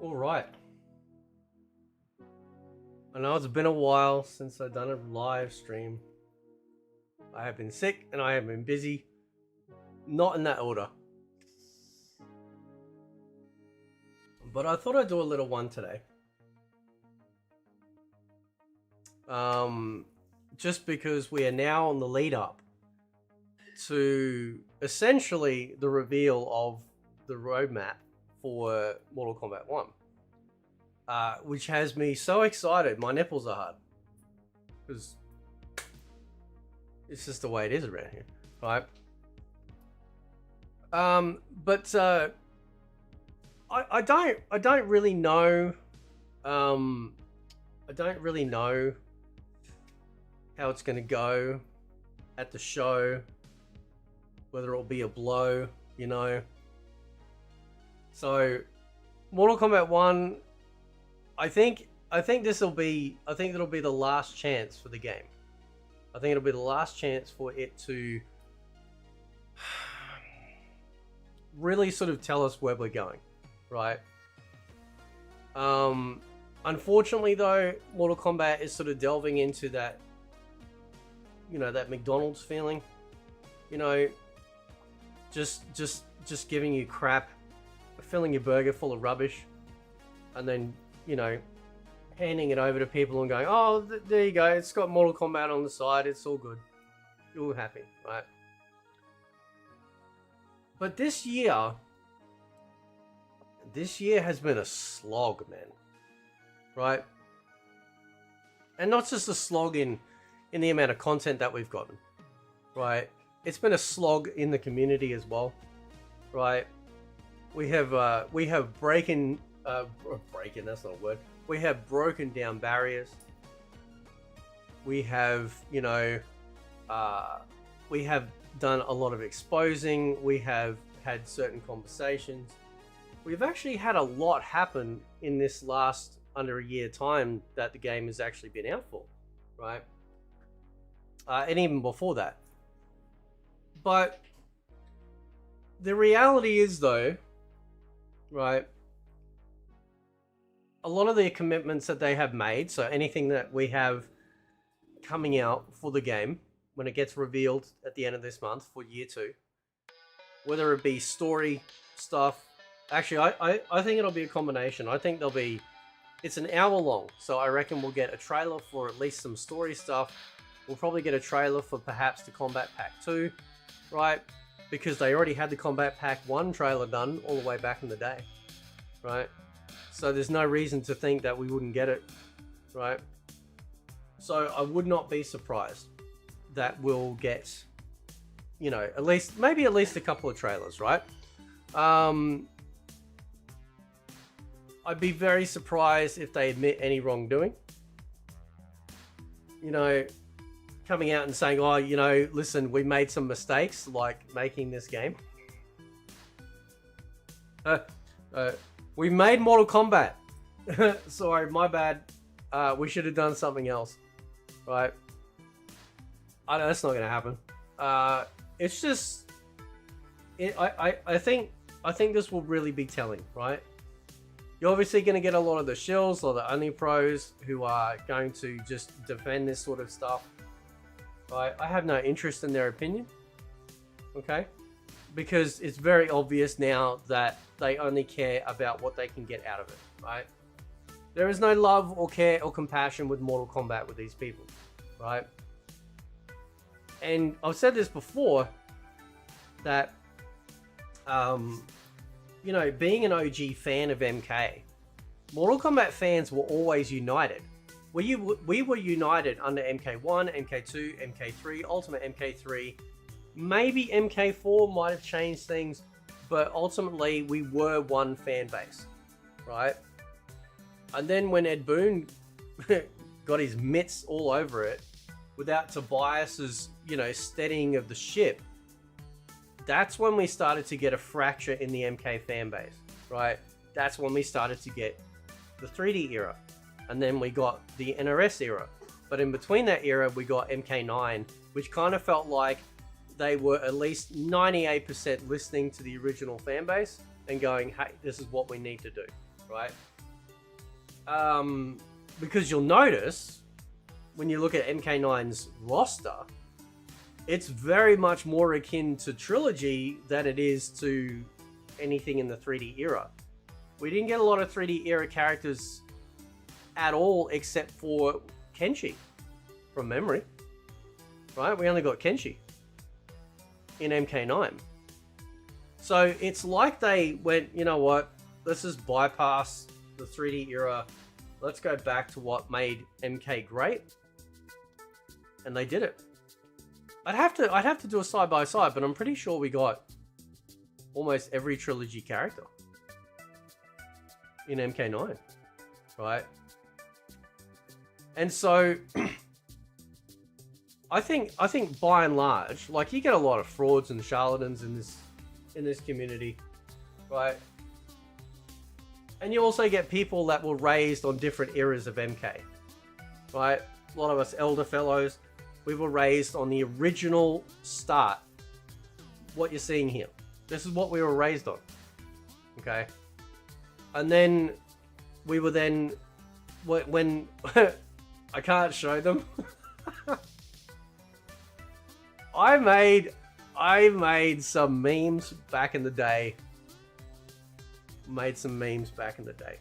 All right. I know it's been a while since I've done a live stream. I have been sick and I have been busy. Not in that order. But I thought I'd do a little one today. Just because we are now on the lead up to essentially the reveal of the roadmap for Mortal Kombat 1. Which has me so excited. My nipples are hard. Because it's just the way it is around here. Right? But I don't really know. I don't really know how it's gonna go at the show. Whether it'll be a blow, you know. So Mortal Kombat 1, I think it'll be the last chance for the game. I think it'll be the last chance for it to really sort of tell us where we're going, right? Unfortunately though, Mortal Kombat is sort of delving into that, you know, that McDonald's feeling, you know, just giving you crap, filling your burger full of rubbish, and then, you know, handing it over to people and going, oh, there you go, it's got Mortal Kombat on the side, it's all good, you're all happy, right? But this year has been a slog, man, right? And not just a slog in the amount of content that we've gotten, right? It's been a slog in the community as well, right? We have breaking, that's not a word. We have broken down barriers. We have, you know, we have done a lot of exposing. We have had certain conversations. We've actually had a lot happen in this last under a year time that the game has actually been out for, right? And even before that. But the reality is though, right, a lot of the commitments that they have made, so anything that we have coming out for the game when it gets revealed at the end of this month for year 2, whether it be story stuff, actually I think it'll be a combination. I think there'll be, it's an hour long, so I reckon we'll get a trailer for at least some story stuff. We'll probably get a trailer for perhaps the Kombat Pack 2, right? Because they already had the Kombat Pack 1 trailer done all the way back in the day, right? So there's no reason to think that we wouldn't get it, right? So I would not be surprised that we'll get, you know, maybe at least a couple of trailers, right? I'd be very surprised if they admit any wrongdoing. You know, coming out and saying, oh, you know, listen, we made some mistakes, like making this game. We made Mortal Kombat. Sorry, my bad. We should have done something else. Right? I know that's not going to happen. It's just... I think this will really be telling, right? You're obviously going to get a lot of the shills or the only pros who are going to just defend this sort of stuff. Right? I have no interest in their opinion. Okay? Because it's very obvious now that they only care about what they can get out of it. Right? There is no love or care or compassion with Mortal Kombat with these people. Right? And I've said this before, that you know, being an OG fan of MK, Mortal Kombat fans were always united. We were united under MK1, MK2, MK3, Ultimate MK3. Maybe MK4 might have changed things, but ultimately we were one fan base, right? And then when Ed Boon got his mitts all over it, without Tobias's, you know, steadying of the ship, that's when we started to get a fracture in the MK fan base, right? That's when we started to get the 3D era. And then we got the NRS era. But in between that era, we got MK9, which kind of felt like they were at least 98% listening to the original fan base and going, hey, this is what we need to do, right? Because you'll notice, when you look at MK9's roster, it's very much more akin to Trilogy than it is to anything in the 3D era. We didn't get a lot of 3D era characters at all, except for Kenshi, from memory. Right? We only got Kenshi in MK9. So it's like they went, you know what, let's just bypass the 3D era. Let's go back to what made MK great. And they did it. I'd have to do a side by side, but I'm pretty sure we got almost every Trilogy character in MK9, right? And so I think by and large, like, you get a lot of frauds and charlatans in this community, right? And you also get people that were raised on different eras of MK, right? A lot of us elder fellows, we were raised on the original start. What you're seeing here. This is what we were raised on. Okay? And then we were then... When... I can't show them. I made some memes back in the day. Made some memes back in the day.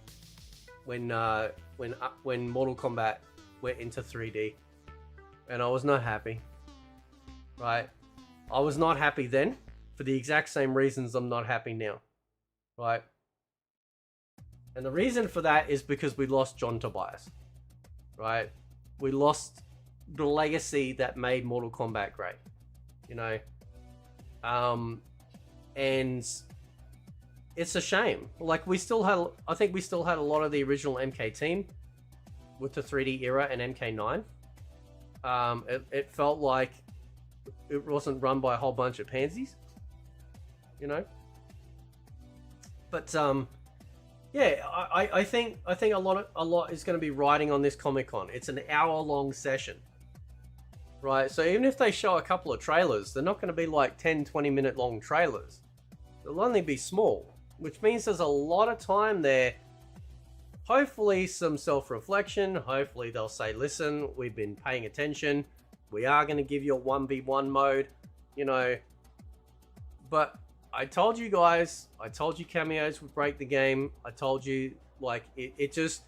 When Mortal Kombat went into 3D. And I was not happy, right? I was not happy then for the exact same reasons I'm not happy now, right? And the reason for that is because we lost John Tobias, right? We lost the legacy that made Mortal Kombat great, you know? And it's a shame. Like, I think we still had a lot of the original MK team with the 3D era and MK9. It felt like it wasn't run by a whole bunch of pansies, you know. But yeah, I think a lot is going to be riding on this Comic-Con. It's an hour-long session, right? So even if they show a couple of trailers, they're not going to be like 10-20 minute long trailers. They'll only be small, which means there's a lot of time there. Hopefully some self-reflection. Hopefully they'll say, listen, we've been paying attention. We are going to give you a 1v1 mode, you know. But I told you guys, I told you cameos would break the game. I told you, like, it's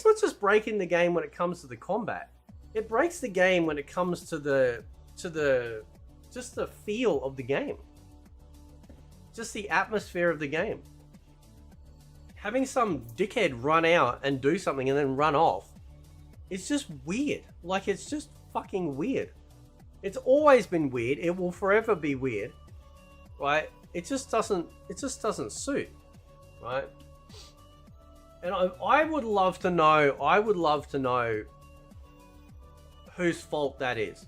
not just breaking the game when it comes to the combat. it breaks the game when it comes to just the feel of the game. Just the atmosphere of the game. Having some dickhead run out and do something and then run off, it's just weird. Like, it's just fucking weird. It's always been weird. It will forever be weird, right? It just doesn't suit, right? And I would love to know whose fault that is.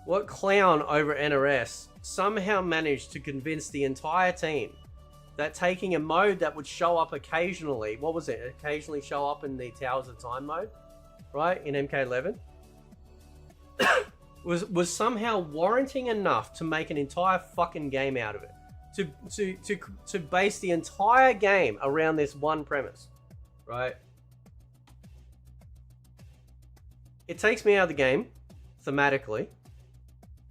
What clown over NRS somehow managed to convince the entire team that taking a mode that would show up occasionally, what was it? Occasionally show up in the Towers of Time mode, right? In MK11, was somehow warranting enough to make an entire fucking game out of it. To base the entire game around this one premise, right? It takes me out of the game, thematically.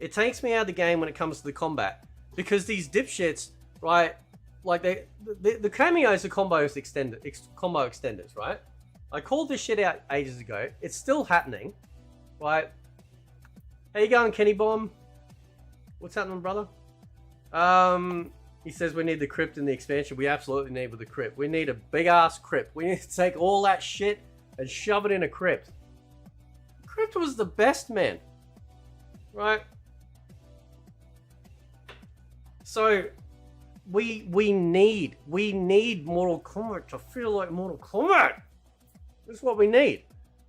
It takes me out of the game when it comes to the combat. Because these dipshits, right, like the cameos are combo extenders, right? I called this shit out ages ago. It's still happening, right? How you going, Kenny Bomb? What's happening, brother? He says we need the crypt in the expansion. We absolutely need with the crypt. We need a big ass crypt. We need to take all that shit and shove it in a crypt. Crypt was the best, man. Right? So we need Mortal Kombat to feel like Mortal Kombat. That's what we need,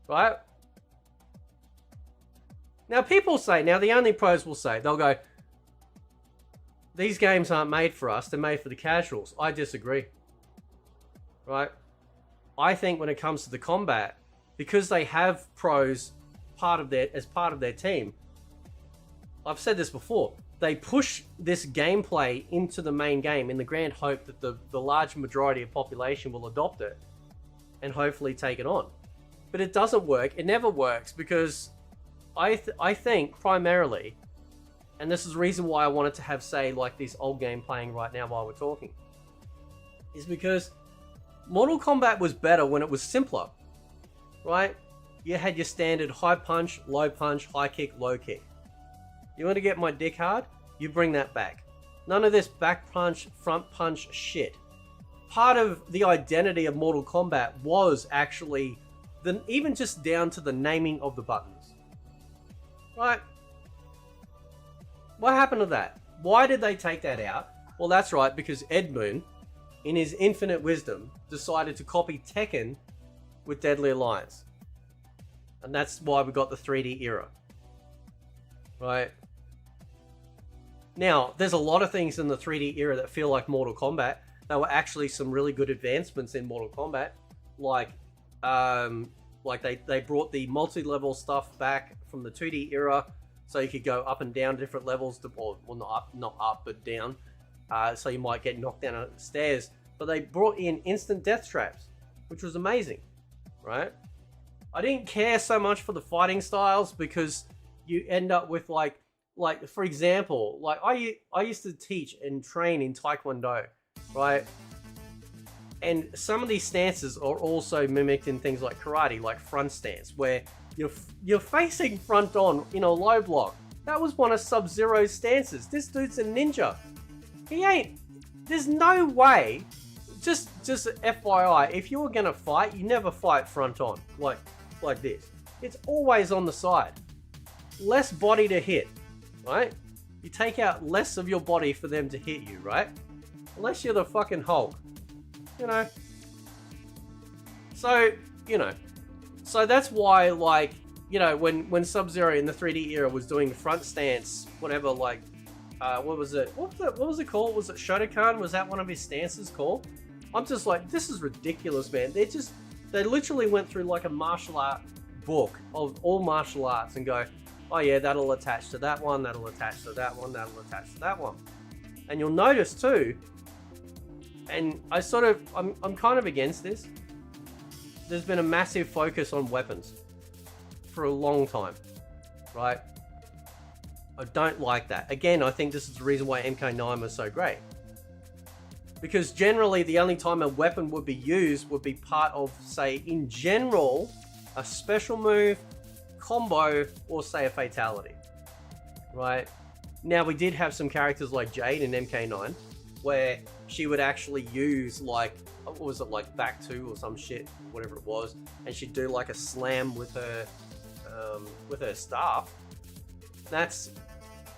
right? Now people say, the only pros will say, they'll go, these games aren't made for us, they're made for the casuals. I disagree, right? I think when it comes to the combat, because they have pros as part of their team, I've said this before, they push this gameplay into the main game in the grand hope that the large majority of population will adopt it and hopefully take it on. But it doesn't work. It never works because I think primarily, and this is the reason why I wanted to have, say, like this old game playing right now while we're talking, is because Mortal Kombat was better when it was simpler, right? You had your standard high punch, high kick, low kick. You want to get my dick hard? You bring that back. None of this back punch, front punch shit. Part of the identity of Mortal Kombat was actually even just down to the naming of the buttons. Right? What happened to that? Why did they take that out? Well, that's right, because Ed Boon, in his infinite wisdom, decided to copy Tekken with Deadly Alliance. And that's why we got the 3D era. Right? Now, there's a lot of things in the 3D era that feel like Mortal Kombat. There were actually some really good advancements in Mortal Kombat. Like they brought the multi-level stuff back from the 2D era, so you could go up and down different levels, well, not up, but down. So you might get knocked down the stairs. But they brought in instant death traps, which was amazing, right? I didn't care so much for the fighting styles because you end up with like for example, like I used to teach and train in Taekwondo, right? And some of these stances are also mimicked in things like karate, like front stance, where you're facing front on in a low block. That was one of Sub-Zero's stances. This dude's a ninja. He ain't. There's no way. Just FYI, if you were gonna fight, you never fight front on like this. It's always on the side. Less body to hit, right? You take out less of your body for them to hit you, right? Unless you're the fucking Hulk, you know. So, you know. So that's why, like, you know, when Sub-Zero in the 3D era was doing front stance, whatever, like, what was it? What was it called? Was it Shotokan? Was that one of his stances called? I'm just like, this is ridiculous, man. They literally went through like a martial art book of all martial arts and go, oh yeah, that'll attach to that one, that'll attach to that one, that'll attach to that one. And you'll notice too, and I'm kind of against this, there's been a massive focus on weapons for a long time, right? I don't like that. Again, I think this is the reason why MK9 was so great. Because generally the only time a weapon would be used would be part of, say, in general, a special move combo or say a fatality, right? Now we did have some characters like Jade in MK9 where she would actually use like, what was it, like back two or some shit, whatever it was, and she'd do like a slam with her staff. That's,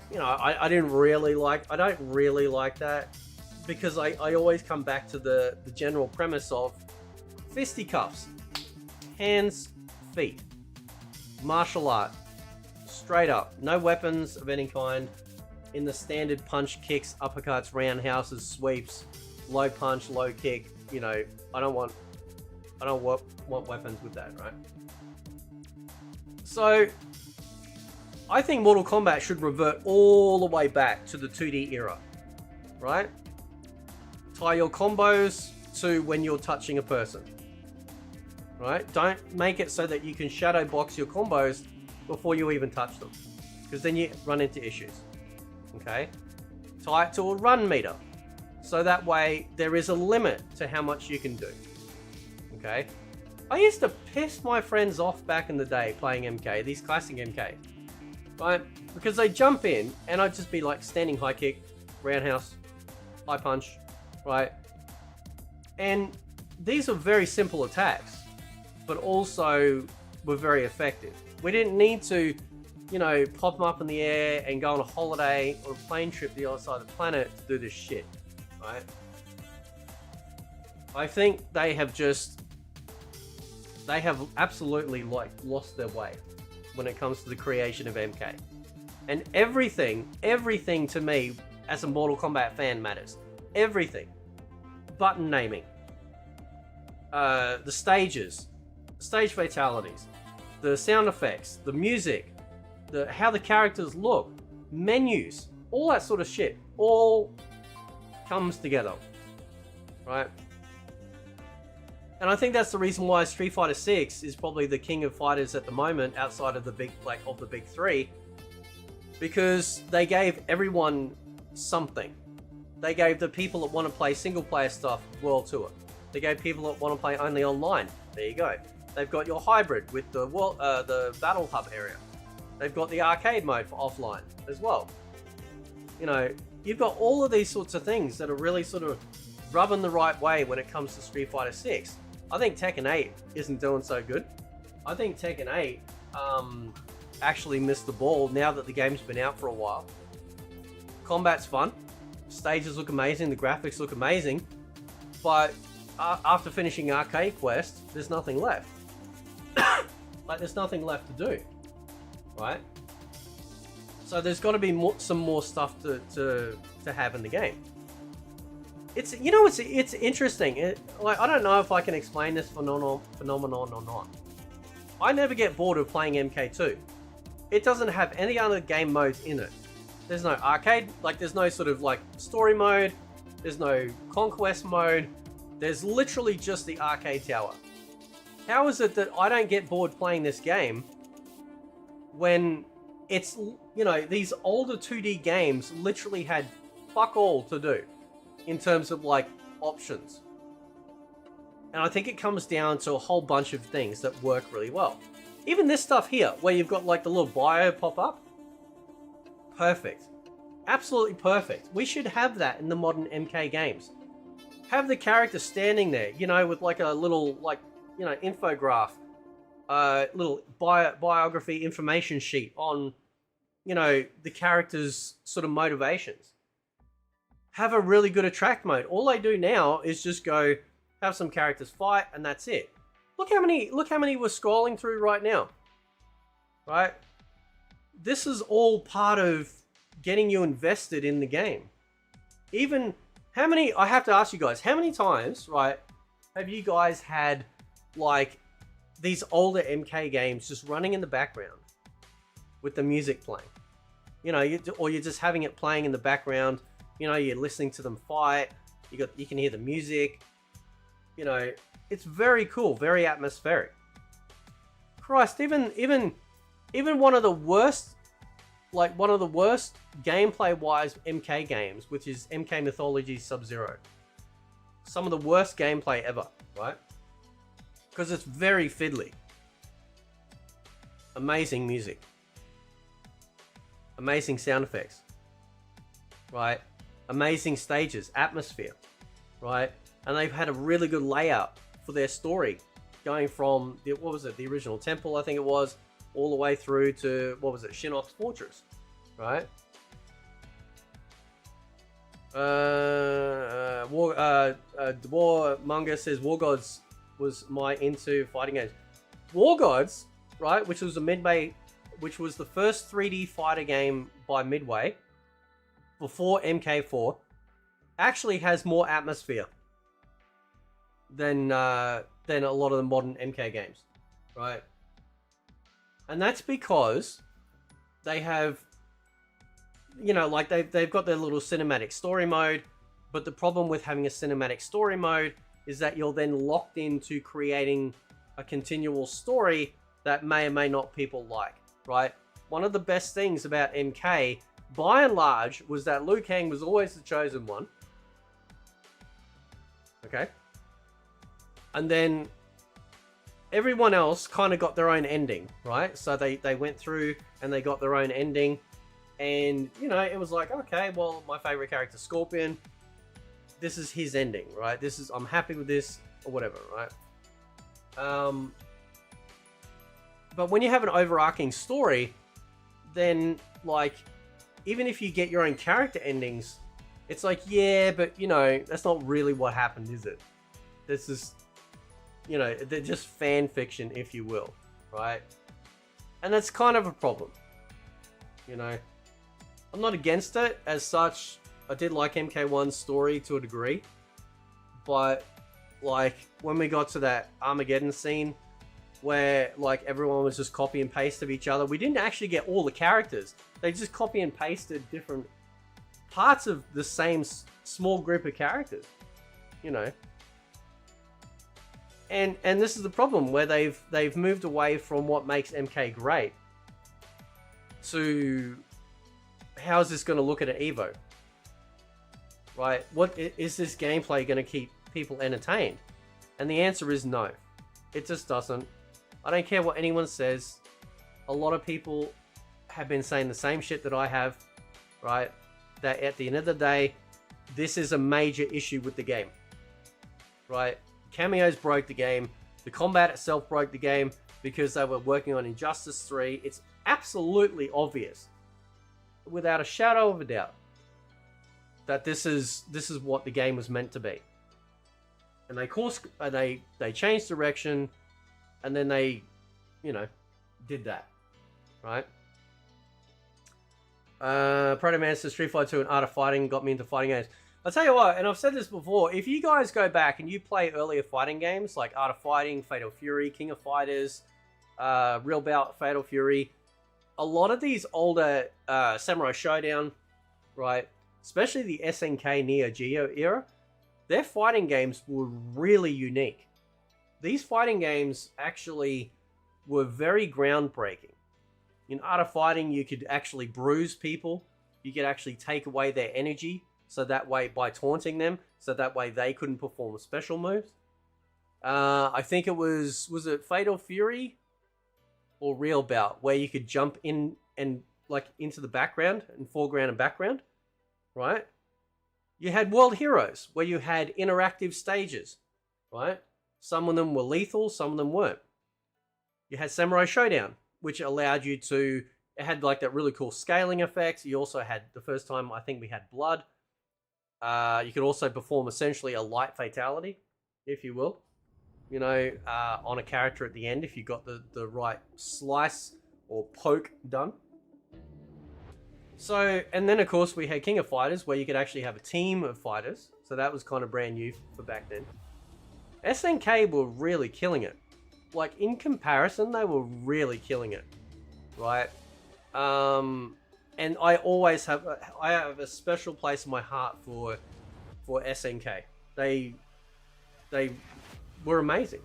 you know, I don't really like that, because I always come back to the general premise of fisticuffs, hands, feet, martial art, straight up, no weapons of any kind, in the standard punch, kicks, uppercuts, roundhouses, sweeps, low punch, low kick. You know, I don't want weapons with that, right? So I think Mortal Kombat should revert all the way back to the 2D era, right? Tie your combos to when you're touching a person, right? Don't make it so that you can shadow box your combos before you even touch them, because then you run into issues. Okay, tie it to a run meter, so that way there is a limit to how much you can do. Okay, I used to piss my friends off back in the day playing MK, these classic MK, right? Because they jump in and I'd just be like standing high kick, roundhouse, high punch, right? And these are very simple attacks, but also were very effective. We didn't need to, you know, pop them up in the air and go on a holiday or a plane trip to the other side of the planet to do this shit, right? I think they have absolutely like lost their way when it comes to the creation of MK. And everything to me as a Mortal Kombat fan matters. Everything. Button naming. The stages. Stage fatalities. The sound effects. The music. How the characters look, menus, all that sort of shit, all comes together, right? And I think that's the reason why Street Fighter 6 is probably the king of fighters at the moment, outside of the big three, because they gave everyone something. They gave the people that want to play single player stuff World Tour. They gave people that want to play only online. There you go. They've got your hybrid with the Battle Hub area. They've got the arcade mode for offline as well. You know, you've got all of these sorts of things that are really sort of rubbing the right way when it comes to Street Fighter 6. I think Tekken 8 isn't doing so good. I think Tekken 8 actually missed the ball now that the game's been out for a while. Combat's fun. Stages look amazing. The graphics look amazing. But after finishing Arcade Quest, there's nothing left. Like, there's nothing left to do. Right? So there's got to be some more stuff to have in the game. It's interesting. Like, I don't know if I can explain this phenomenon or not. I never get bored of playing MK2. It doesn't have any other game modes in it. There's no arcade, like there's no sort of like story mode. There's no conquest mode. There's literally just the arcade tower. How is it that I don't get bored playing this game when it's, you know, these older 2D games literally had fuck all to do in terms of like options? And I think it comes down to a whole bunch of things that work really well. Even this stuff here, where you've got like the little bio pop up. Perfect. Absolutely perfect. We should have that in the modern MK games. Have the character standing there, you know, with like a little, like, you know, infograph, little biography information sheet on, you know, the character's sort of motivations. Have a really good attract mode. All they do now is just go have some characters fight, and that's it. Look how many we're scrolling through right now. Right? This is all part of getting you invested in the game. Even how many, I have to ask you guys, how many times, right, have you guys had like these older MK games just running in the background with the music playing? You know, or you're just having it playing in the background. You know, you're listening to them fight. You can hear the music. You know, it's very cool, very atmospheric. Christ, even one of the worst, like one of the worst gameplay-wise MK games, which is MK Mythology Sub-Zero. Some of the worst gameplay ever, right? Because it's very fiddly. amazing music, amazing sound effects, right? Amazing stages, atmosphere, right? And they've had a really good layout for their story, going from the, what was it, the original temple, I think it was, all the way through to, what was it, Shinnok's fortress, right? War Manga says War Gods was my into fighting games. War Gods, right, which was which was the first 3D fighter game by Midway before MK4, actually has more atmosphere than a lot of the modern MK games, right? And that's because they have, you know, like they've got their little cinematic story mode, but the problem with having a cinematic story mode is that you're then locked into creating a continual story that may or may not people like, right? One of the best things about MK, by and large, was that Liu Kang was always the chosen one. Okay? And then everyone else kind of got their own ending, right? So they went through and they got their own ending. And, you know, it was like, okay, well, my favorite character, Scorpion, this is his ending, right? This is, I'm happy with this, or whatever, right? But when you have an overarching story, then, like, even if you get your own character endings, it's like, yeah, but, you know, that's not really what happened, is it? This is, you know, they're just fan fiction, if you will, right? And that's kind of a problem, you know? I'm not against it as such. I did like MK1's story to a degree, but like when we got to that Armageddon scene where like everyone was just copy and paste of each other, we didn't actually get all the characters. They just copy and pasted different parts of the same small group of characters, you know. And this is the problem where they've moved away from what makes MK great to how is this going to look at an Evo? Right? What is this gameplay going to keep people entertained? And the answer is no. It just doesn't. I don't care what anyone says. A lot of people have been saying the same shit that I have, right? That at the end of the day, this is a major issue with the game, right? Cameos broke the game. The combat itself broke the game because they were working on Injustice 3. It's absolutely obvious, without a shadow of a doubt, that this is what the game was meant to be. And they changed direction, and then they, you know, did that, right? Proto Man says Street Fighter 2 and Art of Fighting got me into fighting games. I'll tell you what, and I've said this before, if you guys go back and you play earlier fighting games like Art of Fighting, Fatal Fury, King of Fighters, Real Bout, Fatal Fury, a lot of these older Samurai Showdown, right, especially the SNK Neo Geo era, their fighting games were really unique. These fighting games actually were very groundbreaking. In Art of Fighting, you could actually bruise people. You could actually take away their energy, so that way, by taunting them, so that way they couldn't perform special moves. I think it was it Fatal Fury or Real Bout, where you could jump in and like into the background and foreground and background, right? You had World Heroes, where you had interactive stages, right? Some of them were lethal, some of them weren't. You had Samurai Showdown, which allowed you to, it had like that really cool scaling effect. You also had, the first time I think we had blood. You could also perform essentially a light fatality, if you will, you know, on a character at the end if you got the right slice or poke done. So, and then of course we had King of Fighters, where you could actually have a team of fighters. So that was kind of brand new for back then. SNK were really killing it. Like, in comparison, they were really killing it, right? And I always have, I have a special place in my heart for SNK. They were amazing,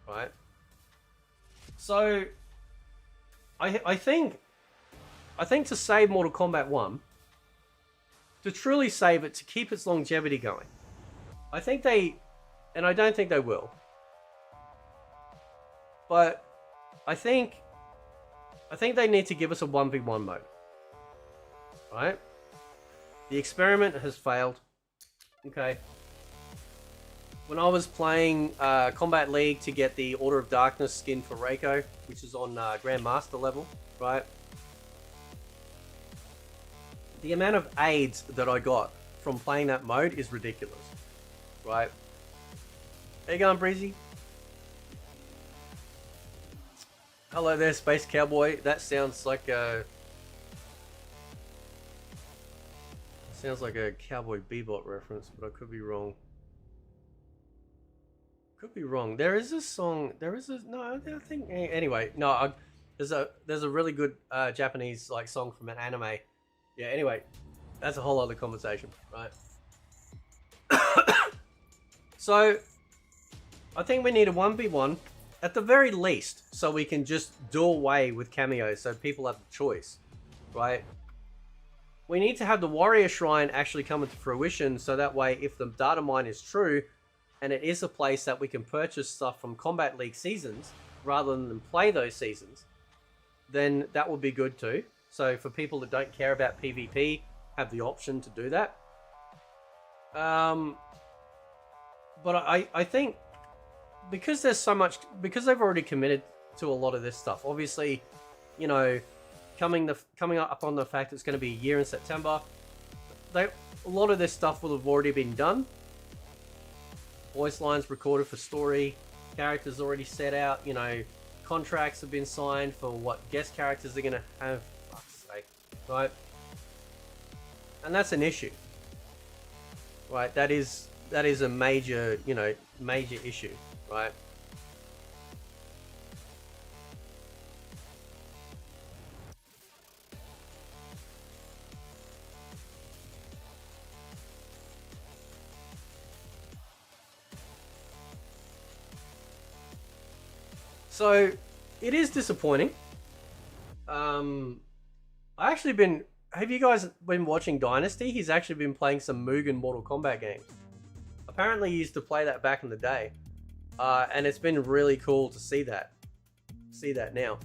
right? So, I think to save Mortal Kombat 1, to truly save it, to keep its longevity going, I think they, and I don't think they will, but I think I think they need to give us a 1v1 mode. Right? The experiment has failed. Okay. When I was playing Kombat League to get the Order of Darkness skin for Reiko, which is on Grandmaster level, right? The amount of aids that I got from playing that mode is ridiculous, right? How you going, Breezy? Hello there, Space Cowboy. That sounds like a... Sounds like a Cowboy Bebop reference, but I could be wrong. Could be wrong. There is a song. There is a no. I think anyway. No, there's a really good Japanese like song from an anime. Yeah. Anyway, that's a whole other conversation, right? So, I think we need a 1v1 at the very least, so we can just do away with cameos, so people have the choice, right? We need to have the Warrior Shrine actually come into fruition, so that way, if the data mine is true, and it is a place that we can purchase stuff from Kombat League seasons, rather than play those seasons, then that would be good too. So for people that don't care about PvP, have the option to do that. But I think, because there's so much, because they've already committed to a lot of this stuff, obviously, you know, coming up on the fact it's going to be a year in September, a lot of this stuff will have already been done. Voice lines recorded for story, characters already set out, you know, contracts have been signed for what guest characters are going to have, fuck's sake, right? And that's an issue, right? That is a major, you know, major issue, right? So, it is disappointing. Have you guys been watching Dynasty? He's actually been playing some Mugen Mortal Kombat games. Apparently he used to play that back in the day. And it's been really cool to see that. Now.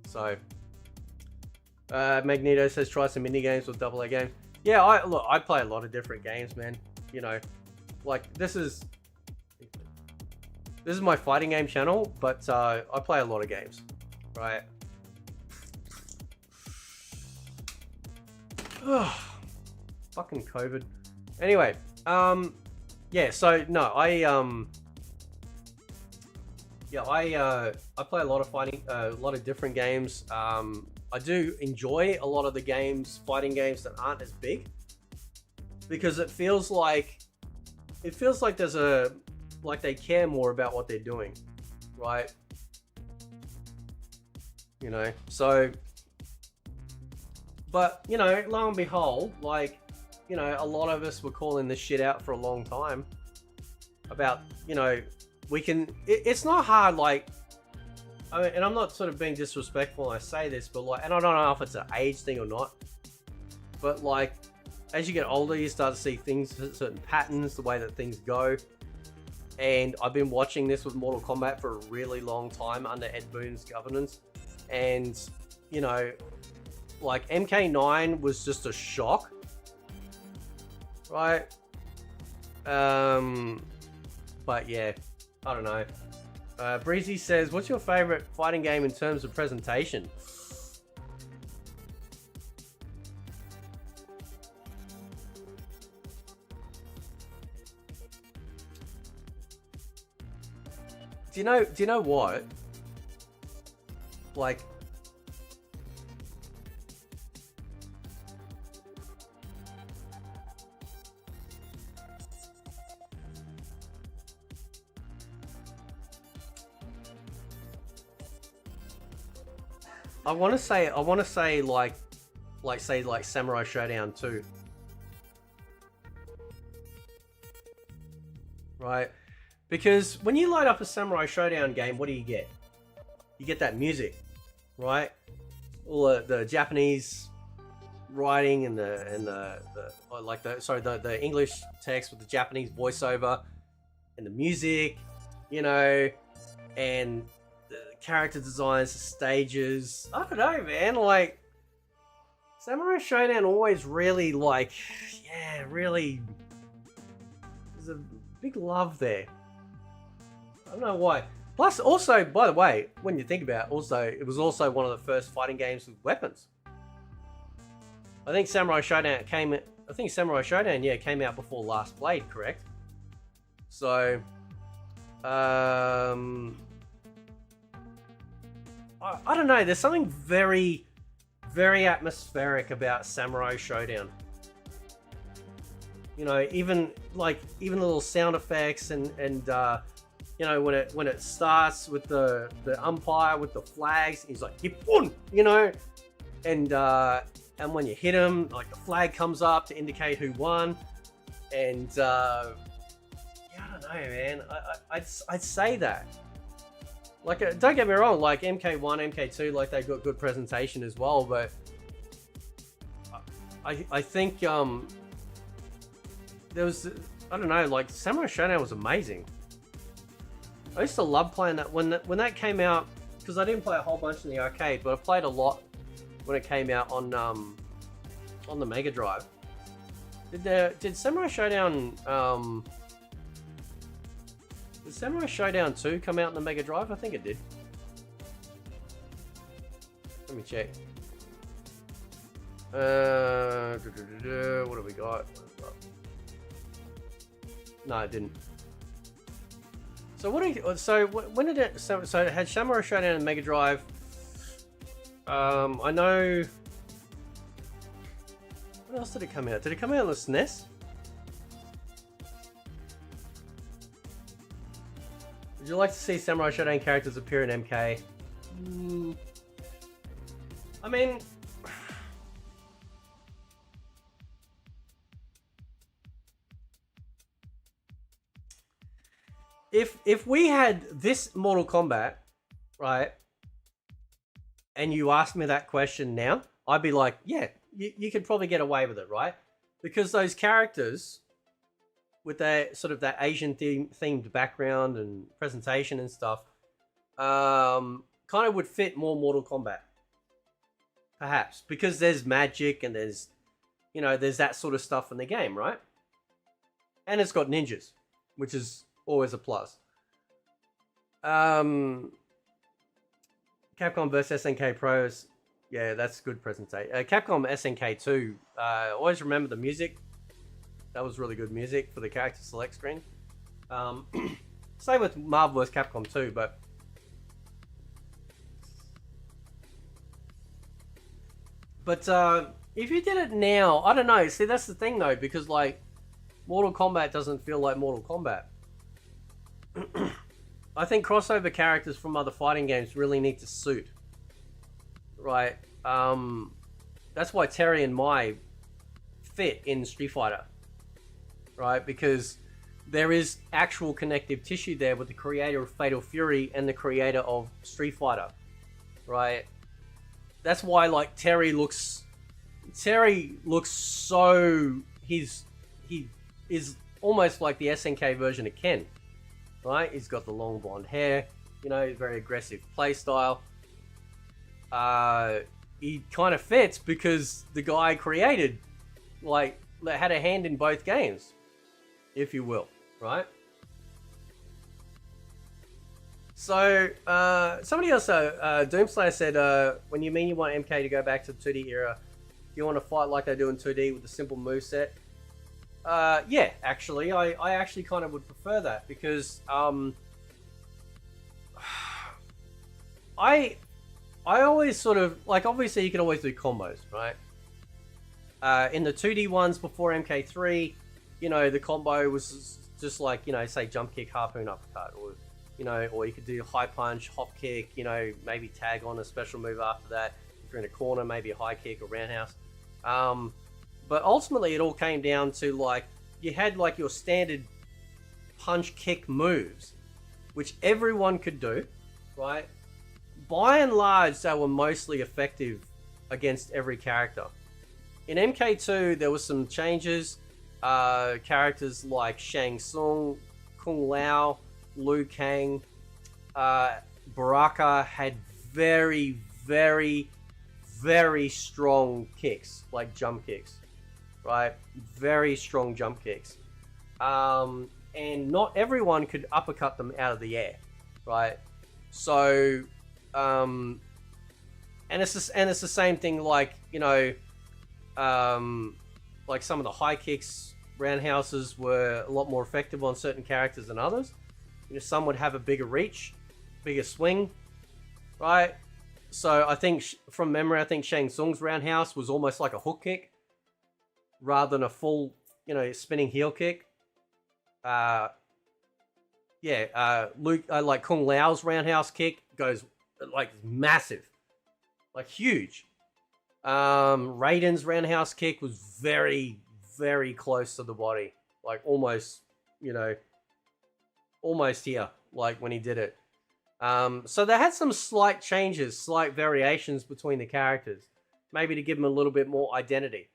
So, Magneto says try some indie games with AA games. Yeah, I play a lot of different games, man. You know, like this is my fighting game channel, but I play a lot of games, right? Fucking COVID. Anyway, yeah. So no, I play a lot of a lot of different games. I do enjoy a lot of the fighting games that aren't as big, because it feels like there's like they care more about what they're doing, right? You know, so, but, you know, lo and behold, like, you know, a lot of us were calling this shit out for a long time about, you know, it's not hard, like, I mean, and I'm not sort of being disrespectful when I say this, but like, and I don't know if it's an age thing or not, but like, as you get older, you start to see things, certain patterns, the way that things go. And I've been watching this with Mortal Kombat for a really long time under Ed Boon's governance. And, you know, like MK9 was just a shock. Right? But yeah, I don't know. Breezy says, what's your favorite fighting game in terms of presentation? Do you know what? Like, I want to say like Samurai Showdown 2. Right? Because when you light up a Samurai Showdown game, what do you get? You get that music, right? All the Japanese writing and the English text with the Japanese voiceover and the music, you know, and the character designs, the stages. I don't know, man. Like, Samurai Showdown always really, like, yeah, really. There's a big love there. I don't know why. Plus, also, by the way, when you think about it, also, it was also one of the first fighting games with weapons. I think Samurai Showdown came out before Last Blade, correct? So, I don't know. There's something very, very atmospheric about Samurai Showdown. You know, even the little sound effects and you know, when it starts with the umpire with the flags, he's like Nippon, you know, and when you hit him, like the flag comes up to indicate who won, and yeah, I don't know, man. I'd say that. Like, don't get me wrong, like MK1, MK2, like they got good presentation as well, but I think there was, I don't know, like Samurai Showdown was amazing. I used to love playing that when that came out, because I didn't play a whole bunch in the arcade, but I played a lot when it came out on the Mega Drive. Did Samurai Showdown did Samurai Showdown 2 come out on the Mega Drive? I think it did. Let me check. What have we got? No, it didn't. So when did it? So it had Samurai Showdown and Mega Drive. I know. What else did it come out? Did it come out on the SNES? Would you like to see Samurai Showdown characters appear in MK? I mean, if we had this Mortal Kombat, right, and you asked me that question now, I'd be like, yeah, you could probably get away with it, right? Because those characters, with that sort of that Asian themed background and presentation and stuff, kind of would fit more Mortal Kombat. Perhaps. Because there's magic and there's, you know, there's that sort of stuff in the game, right? And it's got ninjas, which is always a plus. Capcom vs SNK Pros. Yeah, that's good presentation. Capcom SNK 2. Always remember the music. That was really good music for the character select screen. Same with Marvel vs Capcom 2, but if you did it now, I don't know. See, that's the thing though, because like Mortal Kombat doesn't feel like Mortal Kombat. I think crossover characters from other fighting games really need to suit, right? That's why Terry and Mai fit in Street Fighter, right? Because there is actual connective tissue there with the creator of Fatal Fury and the creator of Street Fighter, right? That's why like Terry looks so, he is almost like the SNK version of Ken, right? He's got the long blonde hair, you know, very aggressive play style. He kind of fits because the guy created, like, had a hand in both games, if you will, right? So, somebody else, Doomslayer said, when you mean you want MK to go back to the 2D era, do you want to fight like they do in 2D with a simple moveset? Yeah, actually, I actually kind of would prefer that because, I always sort of, like, obviously you can always do combos, right? In the 2D ones before MK3, you know, the combo was just like, you know, say jump kick, harpoon, uppercut, or, you know, or you could do high punch, hop kick, you know, maybe tag on a special move after that. If you're in a corner, maybe a high kick or roundhouse. But ultimately it all came down to like, you had like your standard punch kick moves, which everyone could do, right? By and large, they were mostly effective against every character. In MK2, there was some changes. Characters like Shang Tsung, Kung Lao, Liu Kang, Baraka had very, very, very strong kicks, like jump kicks, right? Very strong jump kicks. And not everyone could uppercut them out of the air, right? So, and it's the same thing, like, you know, like some of the high kicks, roundhouses were a lot more effective on certain characters than others. You know, some would have a bigger reach, bigger swing, right? So I think from memory, I think Shang Tsung's roundhouse was almost like a hook kick rather than a full, you know, spinning heel kick. Like Kung Lao's roundhouse kick goes like massive, like huge. Raiden's roundhouse kick was very, very close to the body, like almost, you know, almost here, like when he did it. So they had some slight changes, slight variations between the characters, maybe to give them a little bit more identity.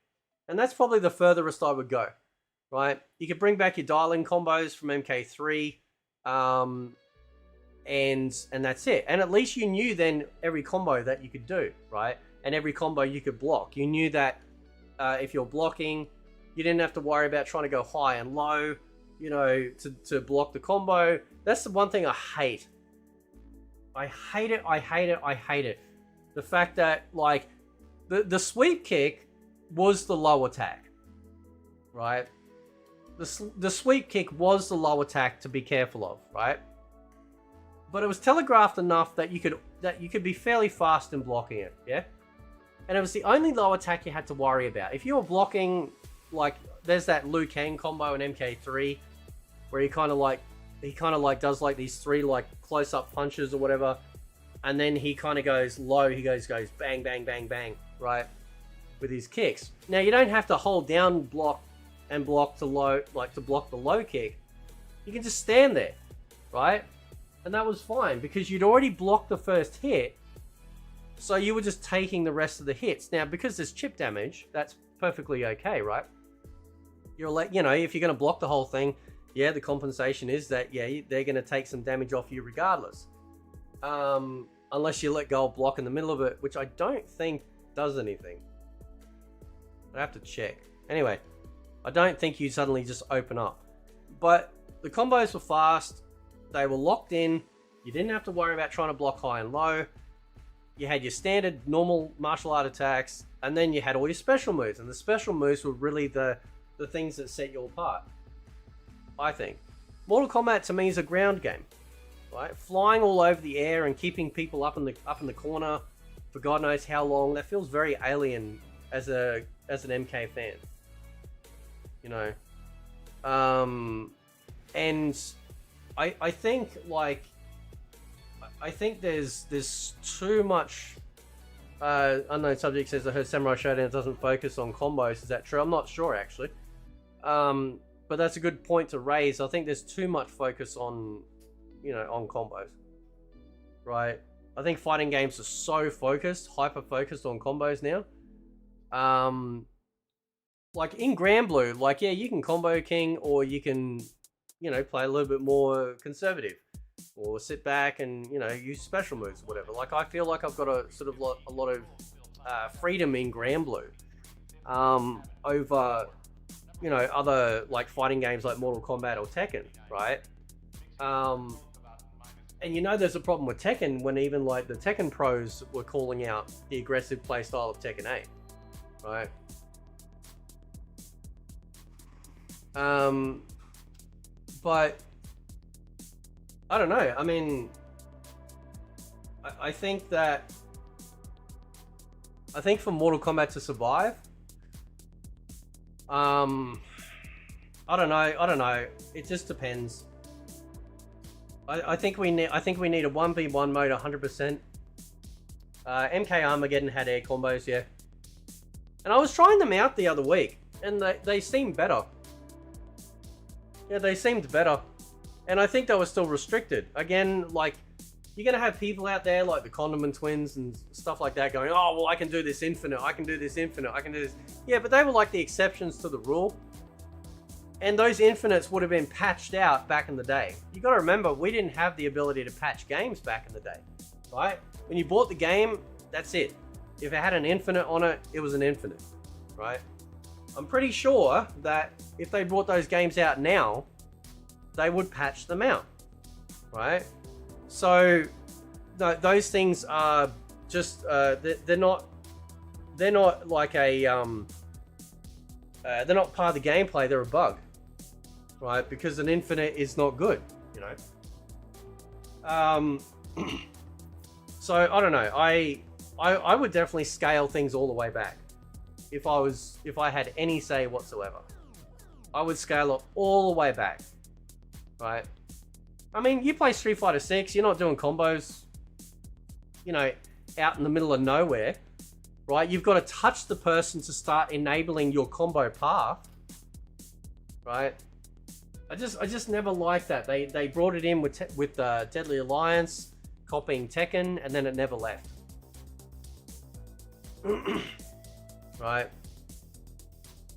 And that's probably the furthest I would go, right? You could bring back your dial-in combos from MK3, and that's it. And at least you knew then every combo that you could do, right? And every combo you could block. You knew that if you're blocking, you didn't have to worry about trying to go high and low, you know, to block the combo. That's the one thing I hate. I hate it. The fact that, like, the sweep kick was the low attack, right? The sweep kick was the low attack to be careful of, right? But it was telegraphed enough that you could be fairly fast in blocking it, yeah? And it was the only low attack you had to worry about. If you were blocking, like, there's that Liu Kang combo in MK3 where he kind of like does like these three like close-up punches or whatever, and then he kind of goes low. He goes bang, bang, bang, bang, right, with his kicks. Now you don't have to hold down block and block to low, like to block the low kick. You can just stand there, right, and that was fine because you'd already blocked the first hit, so you were just taking the rest of the hits. Now because there's chip damage, that's perfectly okay, right? You're like, you know, if you're going to block the whole thing, yeah, the compensation is that, yeah, they're going to take some damage off you regardless. Unless you let go of block in the middle of it, which I don't think does anything. I have to check. Anyway, I don't think you suddenly just open up. But the combos were fast. They were locked in. You didn't have to worry about trying to block high and low. You had your standard normal martial art attacks, and then you had all your special moves. And the special moves were really the things that set you apart, I think. Mortal Kombat to me is a ground game, right? Flying all over the air and keeping people up in the corner for God knows how long. That feels very alien as an MK fan, you know. And I think like I think there's too much. Unknown Subject says I heard Samurai Shodown doesn't focus on combos. Is that true? I'm not sure actually. But that's a good point to raise. I think there's too much focus on, you know, on combos, right? I think fighting games are so focused, hyper focused on combos now. Like in Grand Blue, like, yeah, you can combo king, or you can, you know, play a little bit more conservative, or sit back and, you know, use special moves or whatever. Like, I feel like I've got a sort of a lot of freedom in Grand Blue over, you know, other like fighting games like Mortal Kombat or Tekken, right? And you know, there's a problem with Tekken when even like the Tekken pros were calling out the aggressive playstyle of Tekken 8, right? But I don't know. I mean, I think for Mortal Kombat to survive, I don't know. It just depends. I think we need a 1v1 mode 100%. MK Armageddon had air combos, yeah. And I was trying them out the other week, and they seemed better. Yeah, they seemed better. And I think they were still restricted. Again, like, you're going to have people out there like the Condiment Twins and stuff like that going, oh, well, I can do this infinite, I can do this infinite, I can do this. Yeah, but they were like the exceptions to the rule. And those infinites would have been patched out back in the day. You got to remember, we didn't have the ability to patch games back in the day, right? When you bought the game, that's it. If it had an infinite on it, it was an infinite, right? I'm pretty sure that if they brought those games out now, they would patch them out, right? So those things are just they're not like a they're not part of the gameplay. They're a bug, right? Because an infinite is not good, you know. So I don't know. I would definitely scale things all the way back if I had any say whatsoever. I would scale it all the way back, right? I mean, you play Street Fighter 6, you're not doing combos, you know, out in the middle of nowhere, right? You've got to touch the person to start enabling your combo path, right? I just never liked that. They brought it in with Deadly Alliance, copying Tekken, and then it never left. Right?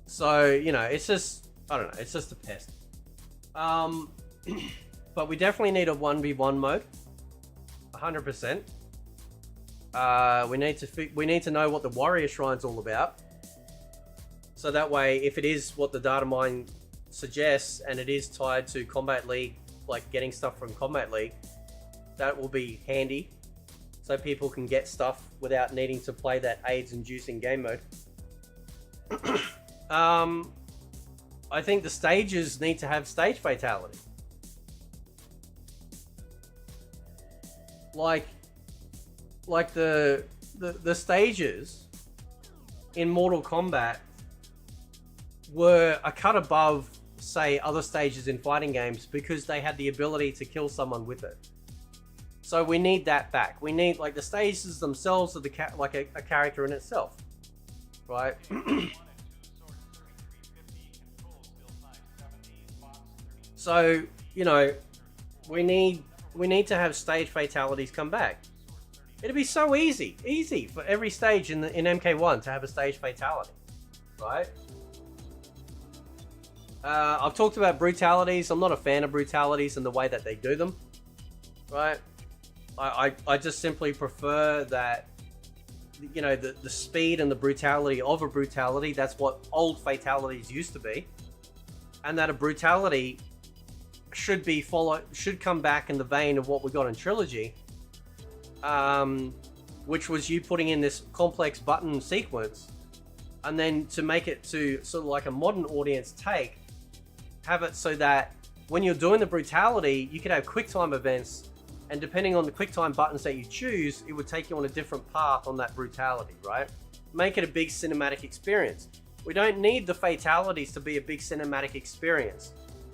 So, you know, it's just, I don't know, it's just a pest. But we definitely need a 1v1 mode. 100%. We need to know what the Warrior Shrine's all about. So that way, if it is what the data mine suggests, and it is tied to Combat League, like getting stuff from Combat League, that will be handy. So people can get stuff without needing to play that AIDS-inducing game mode. I think the stages need to have stage fatality. Like the stages in Mortal Kombat were a cut above, say, other stages in fighting games because they had the ability to kill someone with it. So we need that back. We need, like, the stages themselves are like a character in itself, right? So, you know, we need to have stage fatalities come back. It'd be so easy for every stage in MK1 to have a stage fatality, right? I've talked about brutalities. I'm not a fan of brutalities and the way that they do them, right? I just simply prefer that, you know, the speed and the brutality of a brutality. That's what old fatalities used to be, and that a brutality should come back in the vein of what we got in Trilogy, which was you putting in this complex button sequence, and then to make it to sort of like a modern audience take, have it so that when you're doing the brutality, you could have quick time events, and depending on the quick time buttons that you choose, it would take you on a different path on that brutality, right? Make it a big cinematic experience. We don't need the fatalities to be a big cinematic experience.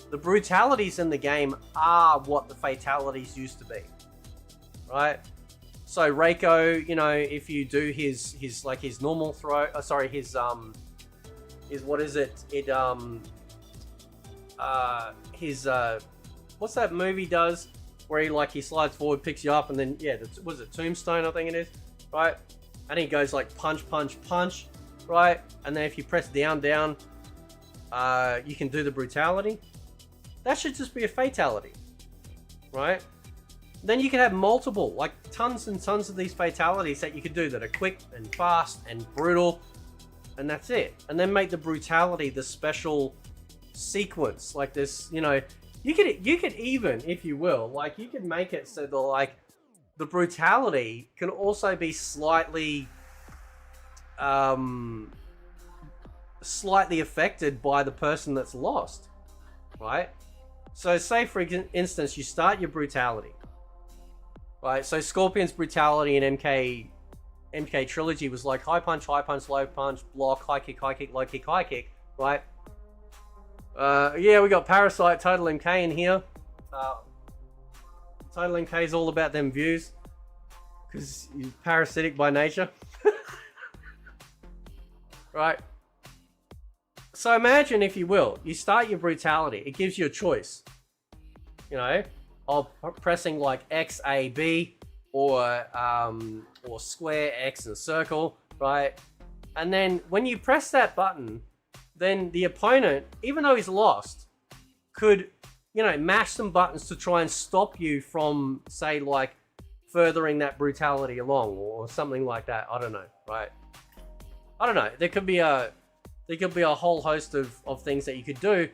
The brutalities in the game are what the fatalities used to be, right? So Reiko, you know, if you do his normal throw, his what is it? What's that movie does where he slides forward, picks you up, and then was it Tombstone? I think it is, right? And he goes like punch, punch, punch, right? And then if you press down, you can do the brutality. That should just be a fatality, right? Then you can have multiple, like tons and tons of these fatalities that you could do that are quick and fast and brutal, and that's it. And then make the brutality the special sequence, like this, you know, you could even, if you will, like you could make it so that the brutality can also be slightly affected by the person that's lost, right? So say for instance, you start your brutality, right? So Scorpion's brutality in MK Trilogy was like high punch, low punch, block, high kick, low kick, high kick, right? We got Parasite, Total MK in here. Total MK is all about them views because you're parasitic by nature. Right? So imagine, if you will, you start your brutality. It gives you a choice, you know, of pressing like X, A, B, or square, X, and circle, right? And then when you press that button, then the opponent, even though he's lost, could, you know, mash some buttons to try and stop you from, say, like, furthering that brutality along or something like that. I don't know, right? I don't know. There could be a whole host of things that you could do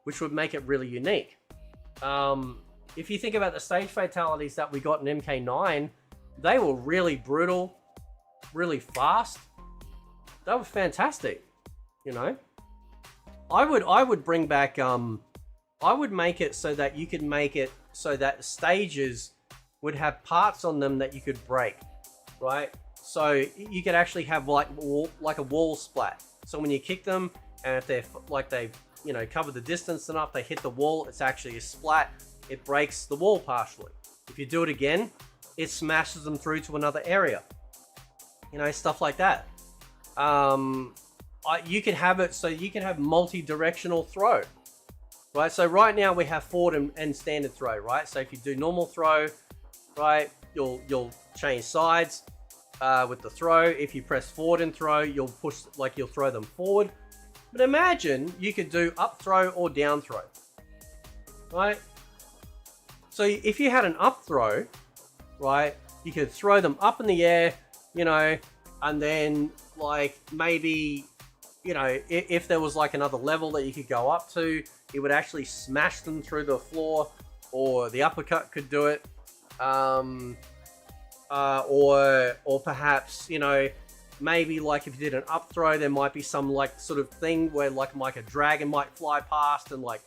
which would make it really unique. If you think about the stage fatalities that we got in MK9, they were really brutal, really fast. That was fantastic, you know? I would bring back, I would make it so that you could make it so that stages would have parts on them that you could break, right? So you could actually have like a wall splat. So when you kick them, and if they're like they've, you know, covered the distance enough, they hit the wall, it's actually a splat. It breaks the wall partially. If you do it again, it smashes them through to another area. You know, stuff like that. You could have it so you can have multi-directional throw, right? So right now we have forward and standard throw, right? So if you do normal throw, right, you'll change sides with the throw. If you press forward and throw, you'll throw them forward. But imagine you could do up throw or down throw, right? So if you had an up throw, right, you could throw them up in the air, you know, and then like maybe, you know, if there was like another level that you could go up to, it would actually smash them through the floor, or the uppercut could do it. Or perhaps, you know, maybe like if you did an up throw, there might be some like sort of thing where like a dragon might fly past and like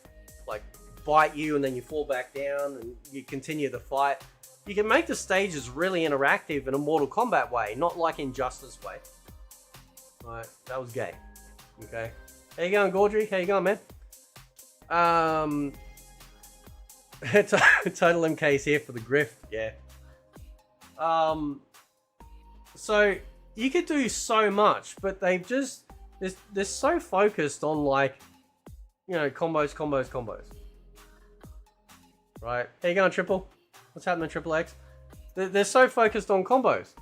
bite you, and then you fall back down and you continue the fight. You can make the stages really interactive in a Mortal Kombat way, not like Injustice way. Right, that was gay. Okay. How you going, Gaudry? How you going, man? Total MK's here for the grift, yeah. So you could do so much, but they've just they're so focused on, like, you know, combos. Right? How you going, Triple? What's happening, Triple X? They're so focused on combos.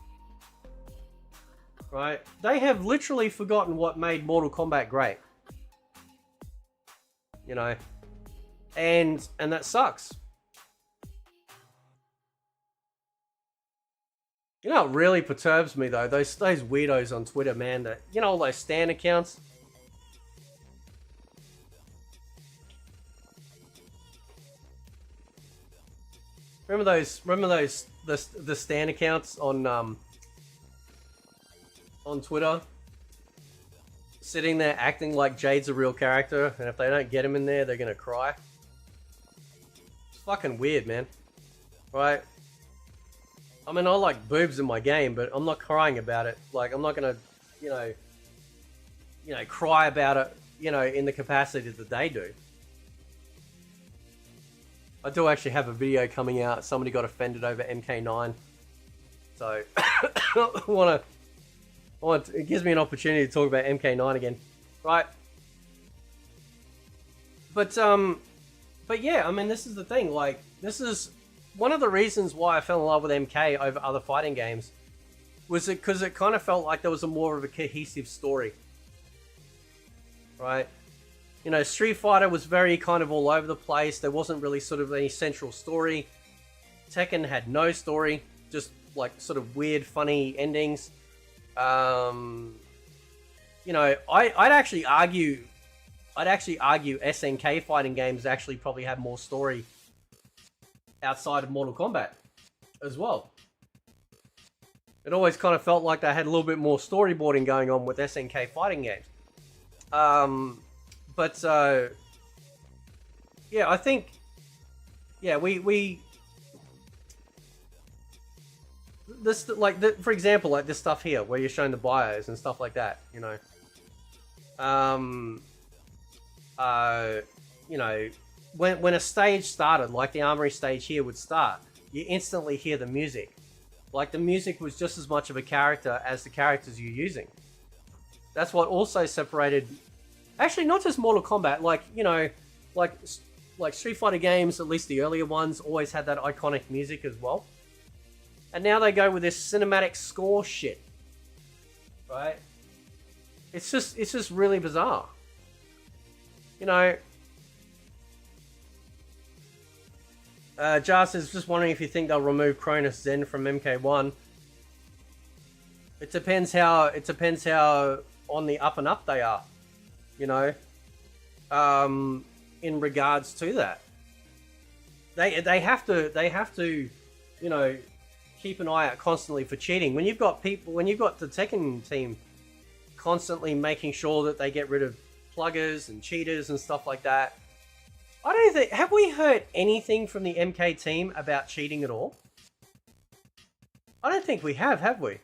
Right? They have literally forgotten what made Mortal Kombat great. You know? And that sucks. You know what really perturbs me though? Those weirdos on Twitter, man, that, you know, all those stan accounts. Remember those the stan accounts on Twitter? Sitting there acting like Jade's a real character, and if they don't get him in there, they're gonna cry. It's fucking weird, man. Right? I mean, I like boobs in my game, but I'm not crying about it. Like, I'm not gonna, you know, cry about it, you know, in the capacity that they do. I do actually have a video coming out. Somebody got offended over MK9, so it gives me an opportunity to talk about MK9 again, right? But yeah, I mean, this is the thing. Like, this is one of the reasons why I fell in love with MK over other fighting games, was it because it kind of felt like there was more of a cohesive story, right? You know, Street Fighter was very kind of all over the place. There wasn't really sort of any central story. Tekken had no story, just like sort of weird, funny endings. You know, I'd actually argue SNK fighting games actually probably have more story outside of Mortal Kombat as well. It always kind of felt like they had a little bit more storyboarding going on with SNK fighting games. But yeah, I think, yeah, we this, like, for example, like this stuff here where you're showing the bios and stuff like that, you know. You know, when a stage started, like the armory stage here would start, you instantly hear the music. Like, the music was just as much of a character as the characters you're using. That's what also separated, actually not just Mortal Kombat, like, you know, like Street Fighter games, at least the earlier ones, always had that iconic music as well. And now they go with this cinematic score shit, right? It's just really bizarre. you know, Jar says, just wondering if you think they'll remove Cronus Zen from MK1. It depends how on the up and up they are, you know, in regards to that. They have to, you know, keep an eye out constantly for cheating. When you've got the Tekken team constantly making sure that they get rid of pluggers and cheaters and stuff like that. I don't think, have we heard anything from the MK team about cheating at all? I don't think we have we?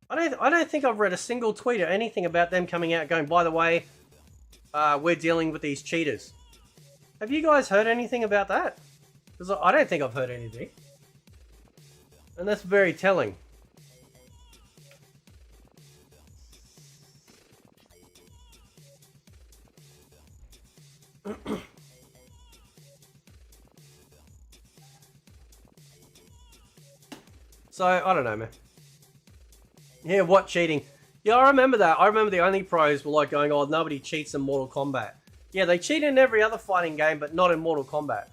I don't think I've read a single tweet or anything about them coming out going, by the way, we're dealing with these cheaters. Have you guys heard anything about that? Because I don't think I've heard anything. And that's very telling. So, I don't know, man. Yeah, what cheating? Yeah, I remember that. I remember the only pros were like going, oh, nobody cheats in Mortal Kombat. Yeah, they cheat in every other fighting game, but not in Mortal Kombat.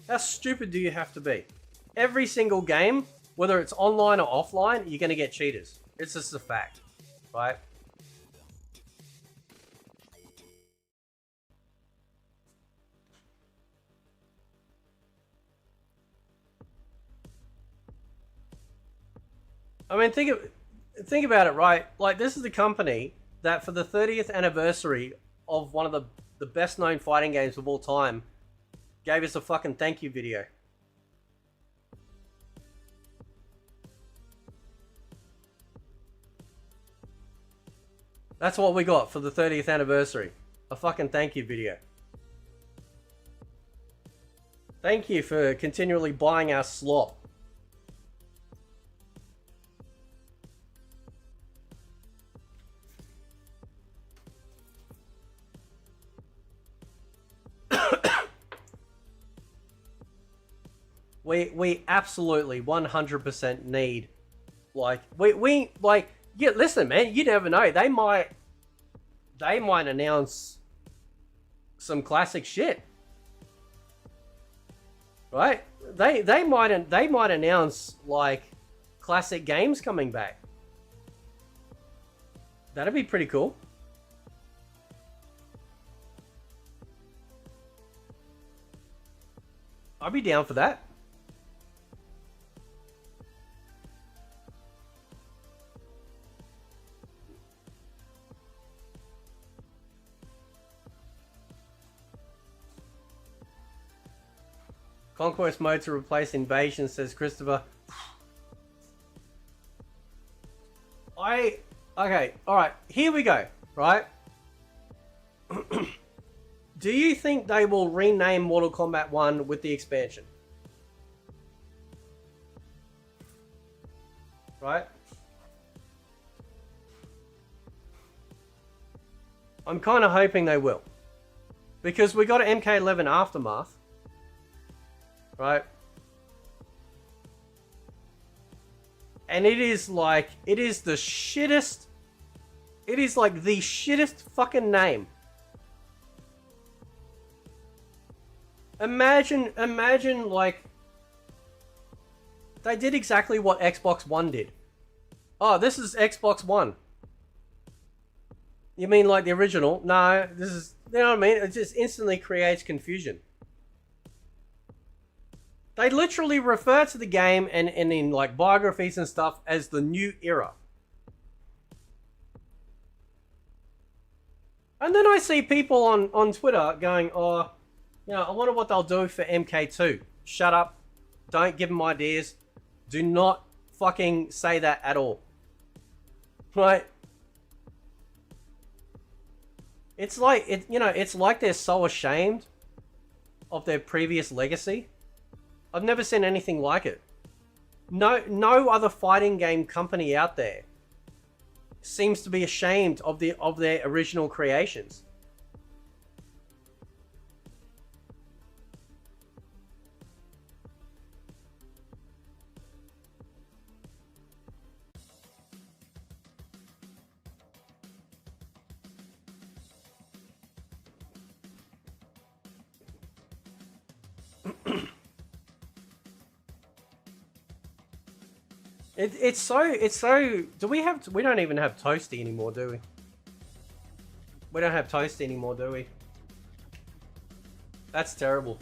How stupid do you have to be? Every single game, whether it's online or offline, you're going to get cheaters. It's just a fact, right? I mean, think about it, right? Like, this is the company that for the 30th anniversary of one of the best known fighting games of all time gave us a fucking thank you video. That's what we got for the 30th anniversary. A fucking thank you video. Thank you for continually buying our slop. We absolutely 100% need, like, we like, yeah, listen, man, you never know. They might announce some classic shit. Right? They might announce like classic games coming back. That'd be pretty cool. I'd be down for that. Conquest mode to replace invasion, says Christopher. Okay, alright, here we go, right? Do you think they will rename Mortal Kombat 1 with the expansion? Right? I'm kind of hoping they will. Because we got an MK11 Aftermath. Right? And it is like, it is the shittest, it is like the shittest fucking name. Imagine like, they did exactly what Xbox One did. Oh, this is Xbox One. You mean like the original? No, this is, you know what I mean? It just instantly creates confusion. They literally refer to the game and in like biographies and stuff as the new era. And then I see people on Twitter going, oh, you know, I wonder what they'll do for MK2. Shut up. Don't give them ideas. Do not fucking say that at all. Right? It's like, you know, it's like they're so ashamed of their previous legacy. I've never seen anything like it. No other fighting game company out there seems to be ashamed of their original creations. It's so. Do we have? We don't even have Toasty anymore, do we? We don't have Toasty anymore, do we? That's terrible.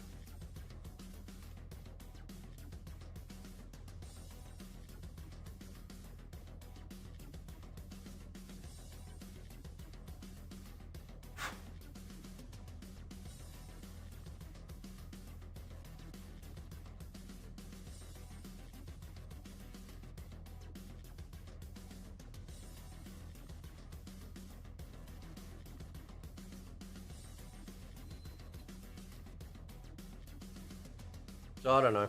So I don't know.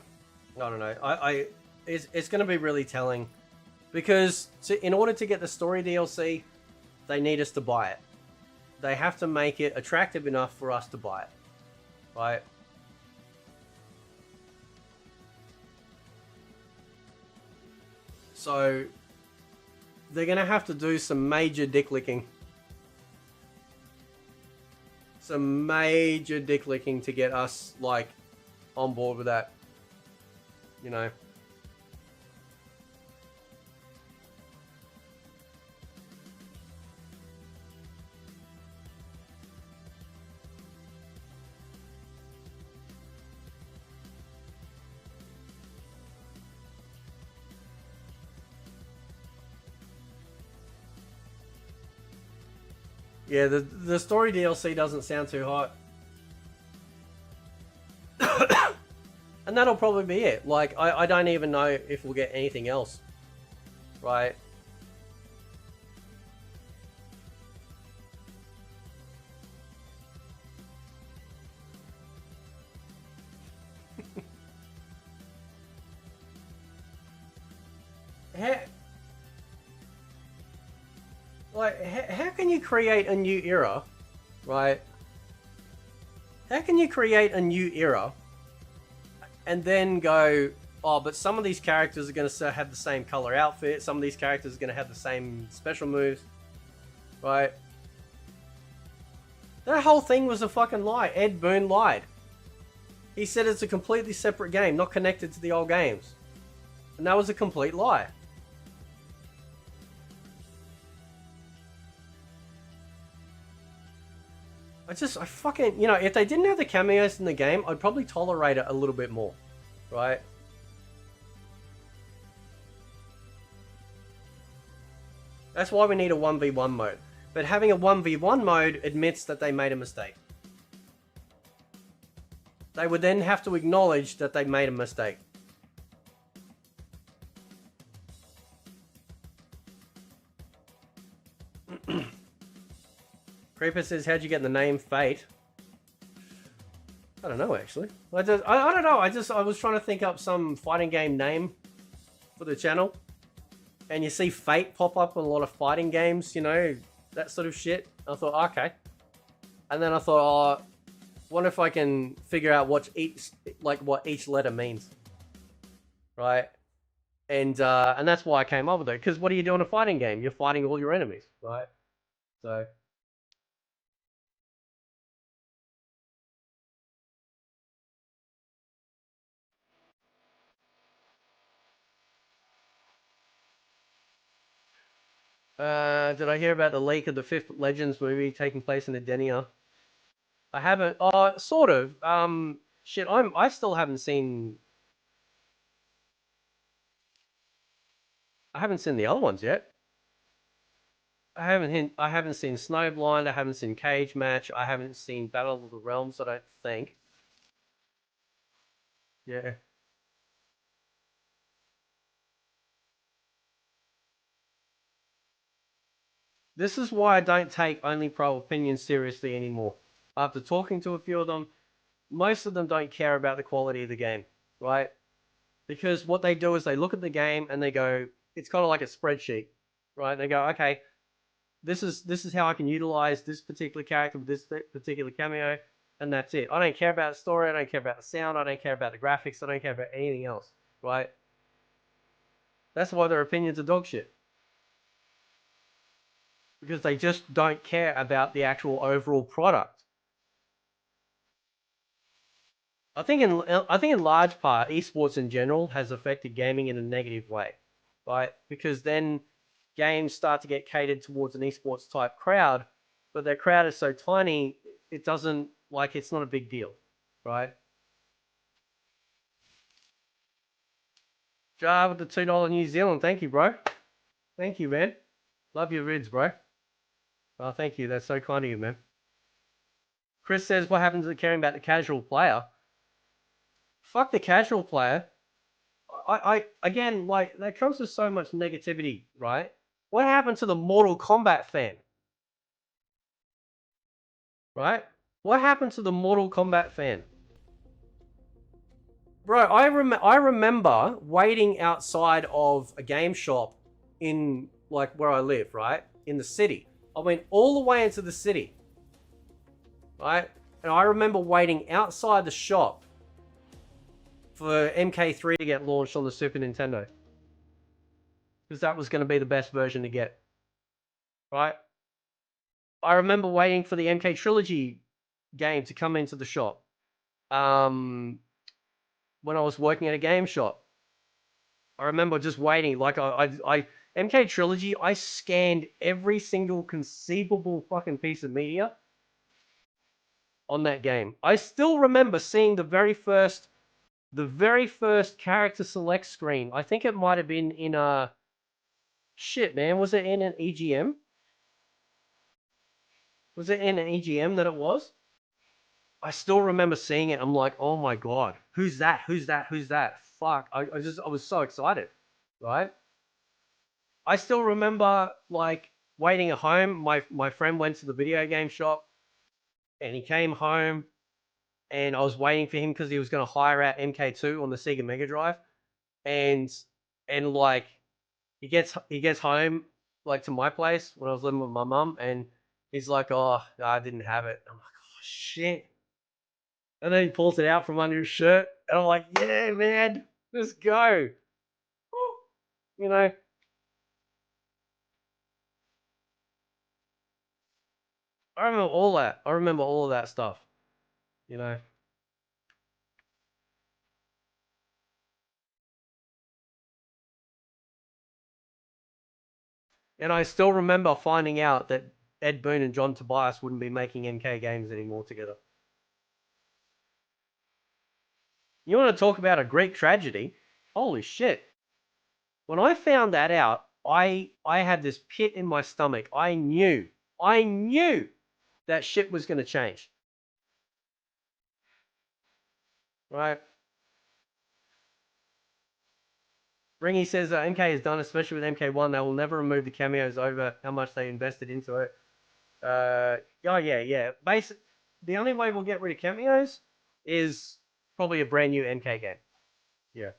I don't know. It's going to be really telling because in order to get the story DLC, they need us to buy it. They have to make it attractive enough for us to buy it, right? So they're going to have to do some major dick licking. Some major dick licking to get us, like, on board with that. You know? Yeah, the story DLC doesn't sound too hot. And that'll probably be it. Like, I don't even know if we'll get anything else. Right? how, how can you create a new era? Right? How can you create a new era and then go, oh, but some of these characters are going to have the same color outfit. Some of these characters are going to have the same special moves. Right? That whole thing was a fucking lie. Ed Boon lied. He said it's a completely separate game, not connected to the old games. And that was a complete lie. I fucking, you know, if they didn't have the cameos in the game, I'd probably tolerate it a little bit more. Right? That's why we need a 1v1 mode. But having a 1v1 mode admits that they made a mistake. They would then have to acknowledge that they made a mistake. Creeper says, how'd you get the name Fate? I don't know, actually. I don't know. I was trying to think up some fighting game name for the channel. And you see Fate pop up in a lot of fighting games, you know, that sort of shit. I thought, oh, okay. And then I thought, oh, wonder if I can figure out what each letter means. Right? And that's why I came up with it. Because what do you do in a fighting game? You're fighting all your enemies, right? So... did I hear about the leak of the fifth Legends movie taking place in Edenia? I haven't. Oh, sort of. Shit. I still haven't seen. I haven't seen the other ones yet. I haven't seen Snowblind. I haven't seen Cage Match. I haven't seen Battle of the Realms. I don't think. Yeah. This is why I don't take Only Pro opinions seriously anymore. After talking to a few of them, most of them don't care about the quality of the game, right? Because what they do is they look at the game and they go, it's kind of like a spreadsheet, right? They go, okay, this is how I can utilize this particular character with this particular cameo, and that's it. I don't care about the story, I don't care about the sound, I don't care about the graphics, I don't care about anything else, right? That's why their opinions are dog shit. Because they just don't care about the actual overall product. I think in large part, esports in general has affected gaming in a negative way, right? Because then games start to get catered towards an esports type crowd, but their crowd is so tiny, it doesn't like it's not a big deal, right? Jar with the $2 New Zealand, thank you, bro. Thank you, man. Love your rids, bro. Oh, thank you. That's so kind of you, man. Chris says, what happens to caring about the casual player? Fuck the casual player. Again, like, that comes with so much negativity, right? What happened to the Mortal Kombat fan, right? What happened to the Mortal Kombat fan? Bro, I remember waiting outside of a game shop in, like, where I live, right? In the city. I went all the way into the city, right? And I remember waiting outside the shop for MK3 to get launched on the Super Nintendo. Because that was going to be the best version to get, right? I remember waiting for the MK Trilogy game to come into the shop. When I was working at a game shop. I remember just waiting, like MK Trilogy, I scanned every single conceivable fucking piece of media on that game. I still remember seeing the very first character select screen. I think it might have been in a shit, man. Was it in an EGM? Was it in an EGM that it was? I still remember seeing it. I'm like, oh my god, who's that? Who's that? Who's that? Fuck! I was so excited, right? I still remember like waiting at home. My friend went to the video game shop, and he came home, and I was waiting for him because he was going to hire out MK2 on the Sega Mega Drive, and like he gets home like to my place when I was living with my mum, and he's like, "Oh, no, I didn't have it." I'm like, "Oh shit!" And then he pulls it out from under his shirt, and I'm like, "Yeah, man, let's go." You know, I remember all that. I remember all of that stuff. You know. And I still remember finding out that Ed Boon and John Tobias wouldn't be making MK games anymore together. You want to talk about a Greek tragedy? Holy shit. When I found that out, I had this pit in my stomach. I knew that shit was going to change. Right? Ringy says MK is done, especially with MK1. They will never remove the cameos over how much they invested into it. Oh yeah. The only way we'll get rid of cameos is probably a brand new MK game. Yeah.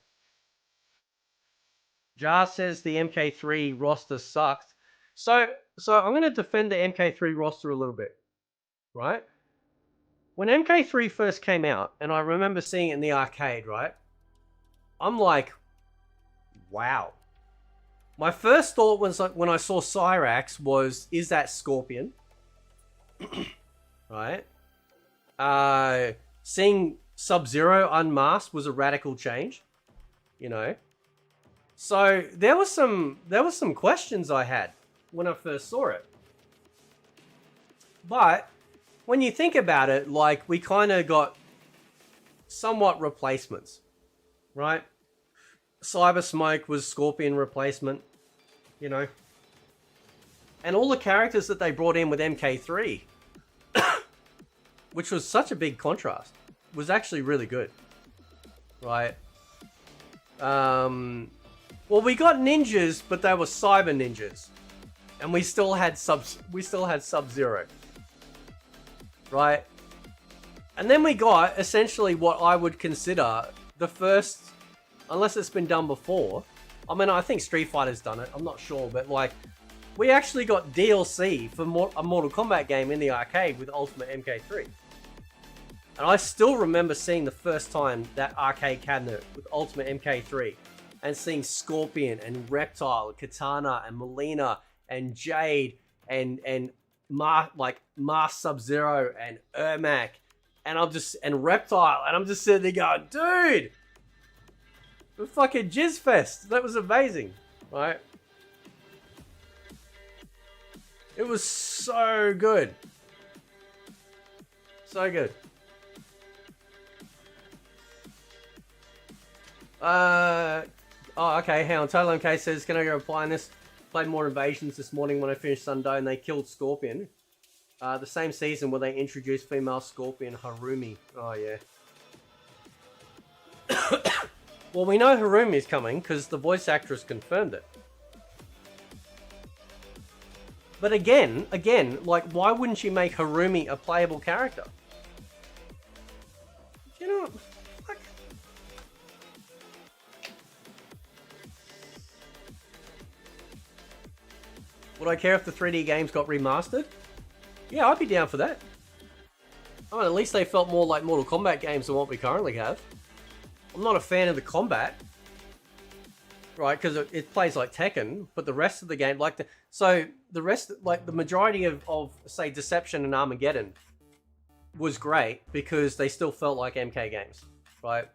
Jar says the MK3 roster sucked. So I'm gonna defend the MK3 roster a little bit, right? When MK3 first came out, and I remember seeing it in the arcade, right? I'm like, wow. My first thought was like when I saw Cyrax was, is that Scorpion? Right? Seeing Sub-Zero unmasked was a radical change, you know. So there was some questions I had when I first saw it. But when you think about it, like we kind of got somewhat replacements, right? Cyber Smoke was Scorpion replacement, you know. And all the characters that they brought in with MK3, which was such a big contrast, was actually really good, right? Well, we got ninjas, but they were cyber ninjas, and we still had Sub-Zero, right? And then we got essentially what I would consider the first, unless it's been done before. I mean, I think Street Fighter's done it. I'm not sure, but like, we actually got DLC for a Mortal Kombat game in the arcade with Ultimate MK3. And I still remember seeing the first time that arcade cabinet with Ultimate MK3 and seeing Scorpion and Reptile, Katana and Melina and Jade and Mars Sub-Zero and Ermac and Reptile, and I'm just sitting there going, dude, the fucking Jizz Fest. That was amazing, right? It was so good. So good. Oh, okay, hang on. Total MK says, can I go reply on this? Played more Invasions this morning when I finished Sunday and they killed Scorpion. The same season where they introduced female Scorpion Harumi. Oh, yeah. Well, we know Harumi's coming because the voice actress confirmed it. But again, like, why wouldn't you make Harumi a playable character? You know, like... Would I care if the 3D games got remastered? Yeah, I'd be down for that. I mean, at least they felt more like Mortal Kombat games than what we currently have. I'm not a fan of the combat, right? Because it plays like Tekken, but the rest of the game, like the rest, like the majority of say Deception and Armageddon was great because they still felt like MK games, right?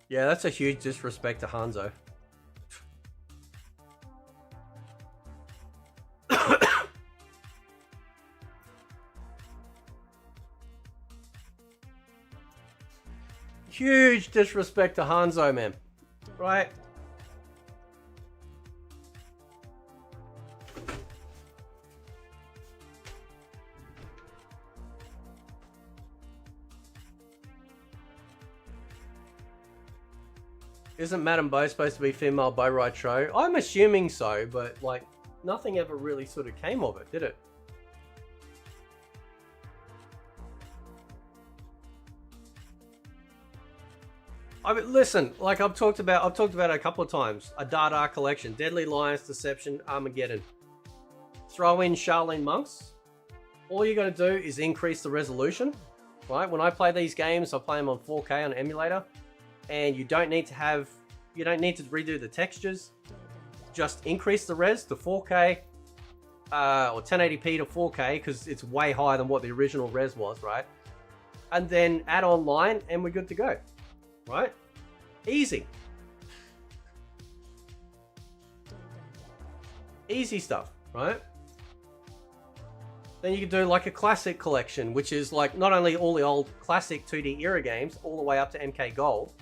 Yeah, that's a huge disrespect to Hanzo. Huge disrespect to Hanzo, man. Right? Isn't Madame Bo supposed to be female by right show? I'm assuming so, but like nothing ever really sort of came of it, did it? I mean, listen, like I've talked about it a couple of times. A Dada collection, Deadly Alliance, Deception, Armageddon. Throw in Shaolin Monks. All you got to do is increase the resolution, right? When I play these games, I play them on 4K on an emulator, and you don't need to redo the textures. Just increase the res to 4K or 1080p to 4K because it's way higher than what the original res was, right? And then add online, and we're good to go. Right? Easy. Easy stuff, right? Then you can do like a classic collection, which is like not only all the old classic 2D era games, all the way up to MK Gold,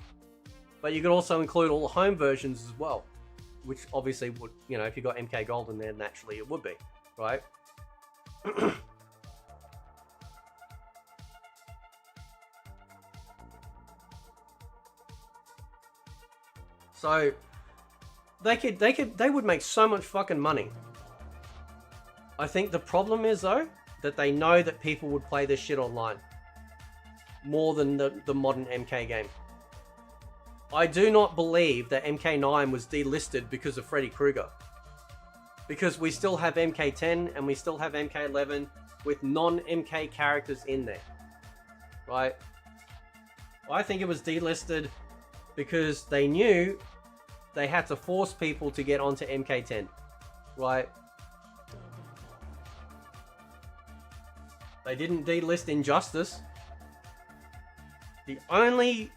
but you could also include all the home versions as well, which obviously would, you know, if you got MK Gold in there, naturally it would be, right? So they would make so much fucking money. I think the problem is though that they know that people would play this shit online more than the modern MK game. I do not believe that MK9 was delisted because of Freddy Krueger. Because we still have MK10 and we still have MK11 with non-MK characters in there. Right? I think it was delisted because they knew they had to force people to get onto MK10, right? They didn't delist Injustice. The only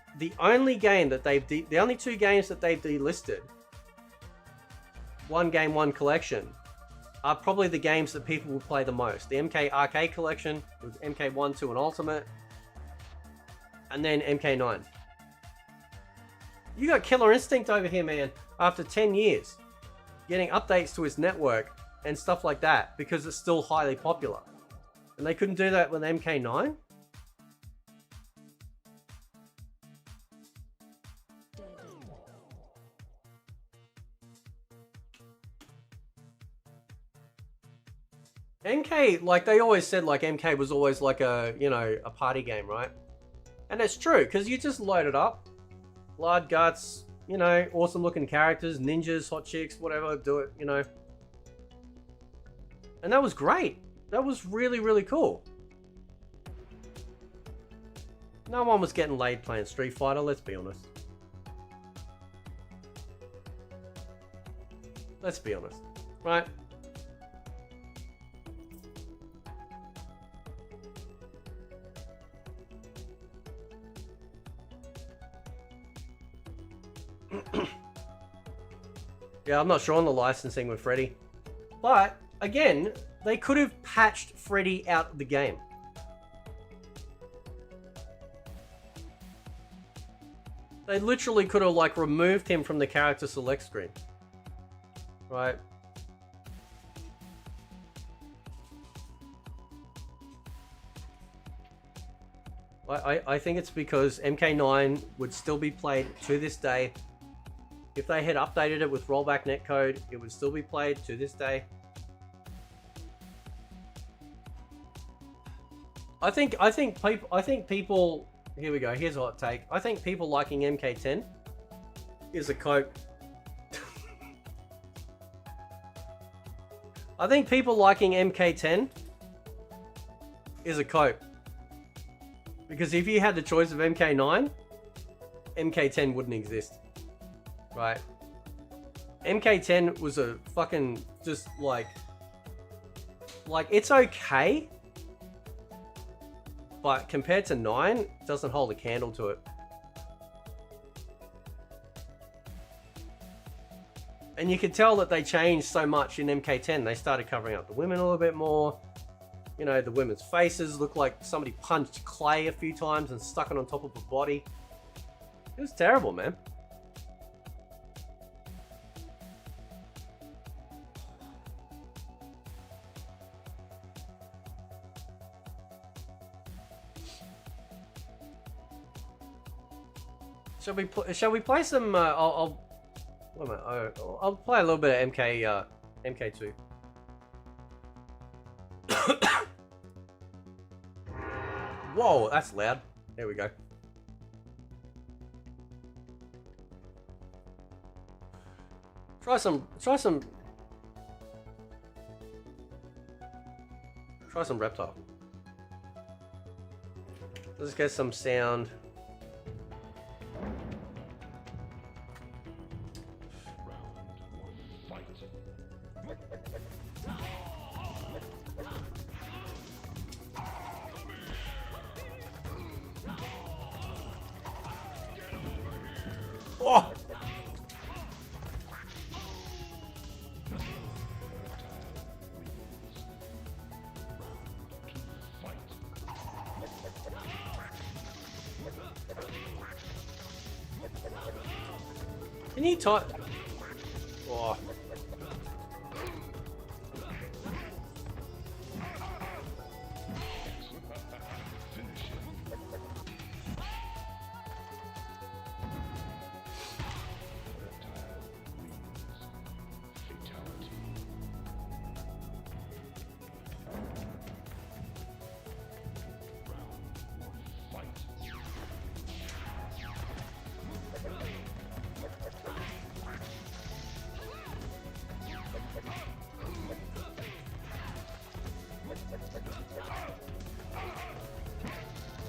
game that the only two games that they've delisted, one game, one collection, are probably the games that people will play the most. The MK Arcade Collection with MK1, 2, and Ultimate, and then MK9. You got Killer Instinct over here, man, after 10 years. Getting updates to his network and stuff like that because it's still highly popular. And they couldn't do that with MK9? MK, like they always said, like MK was always like a, you know, a party game, right? And it's true, because you just load it up. Blood, guts, you know, awesome looking characters, ninjas, hot chicks, whatever, do it, you know. And that was great. That was really, really cool. No one was getting laid playing Street Fighter, let's be honest. Let's be honest. right? Yeah, I'm not sure on the licensing with Freddy. But, again, they could have patched Freddy out of the game. They literally could have, like, removed him from the character select screen. Right? I think it's because MK9 would still be played to this day. If they had updated it with rollback netcode, it would still be played to this day. I think people. Here we go. Here's a hot take. I think people liking MK10 is a cope. I think people liking MK10 is a cope. Because if you had the choice of MK9, MK10 wouldn't exist. Right? MK10 was a fucking just like it's okay. But compared to 9, it doesn't hold a candle to it. And you could tell that they changed so much in MK10. They started covering up the women a little bit more. You know, the women's faces looked like somebody punched clay a few times and stuck it on top of a body. It was terrible, man. Shall we play some? I'll play a little bit of MK2. Whoa, that's loud. There we go. Try some reptile. Let's get some sound. Oh! Can you talk? Oh.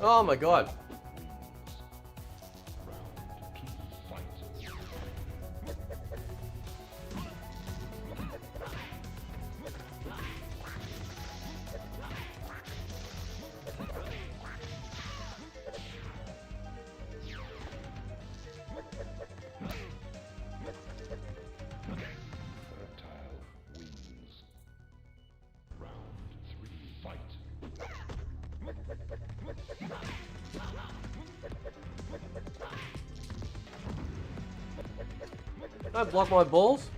Oh my god. Don't block my balls.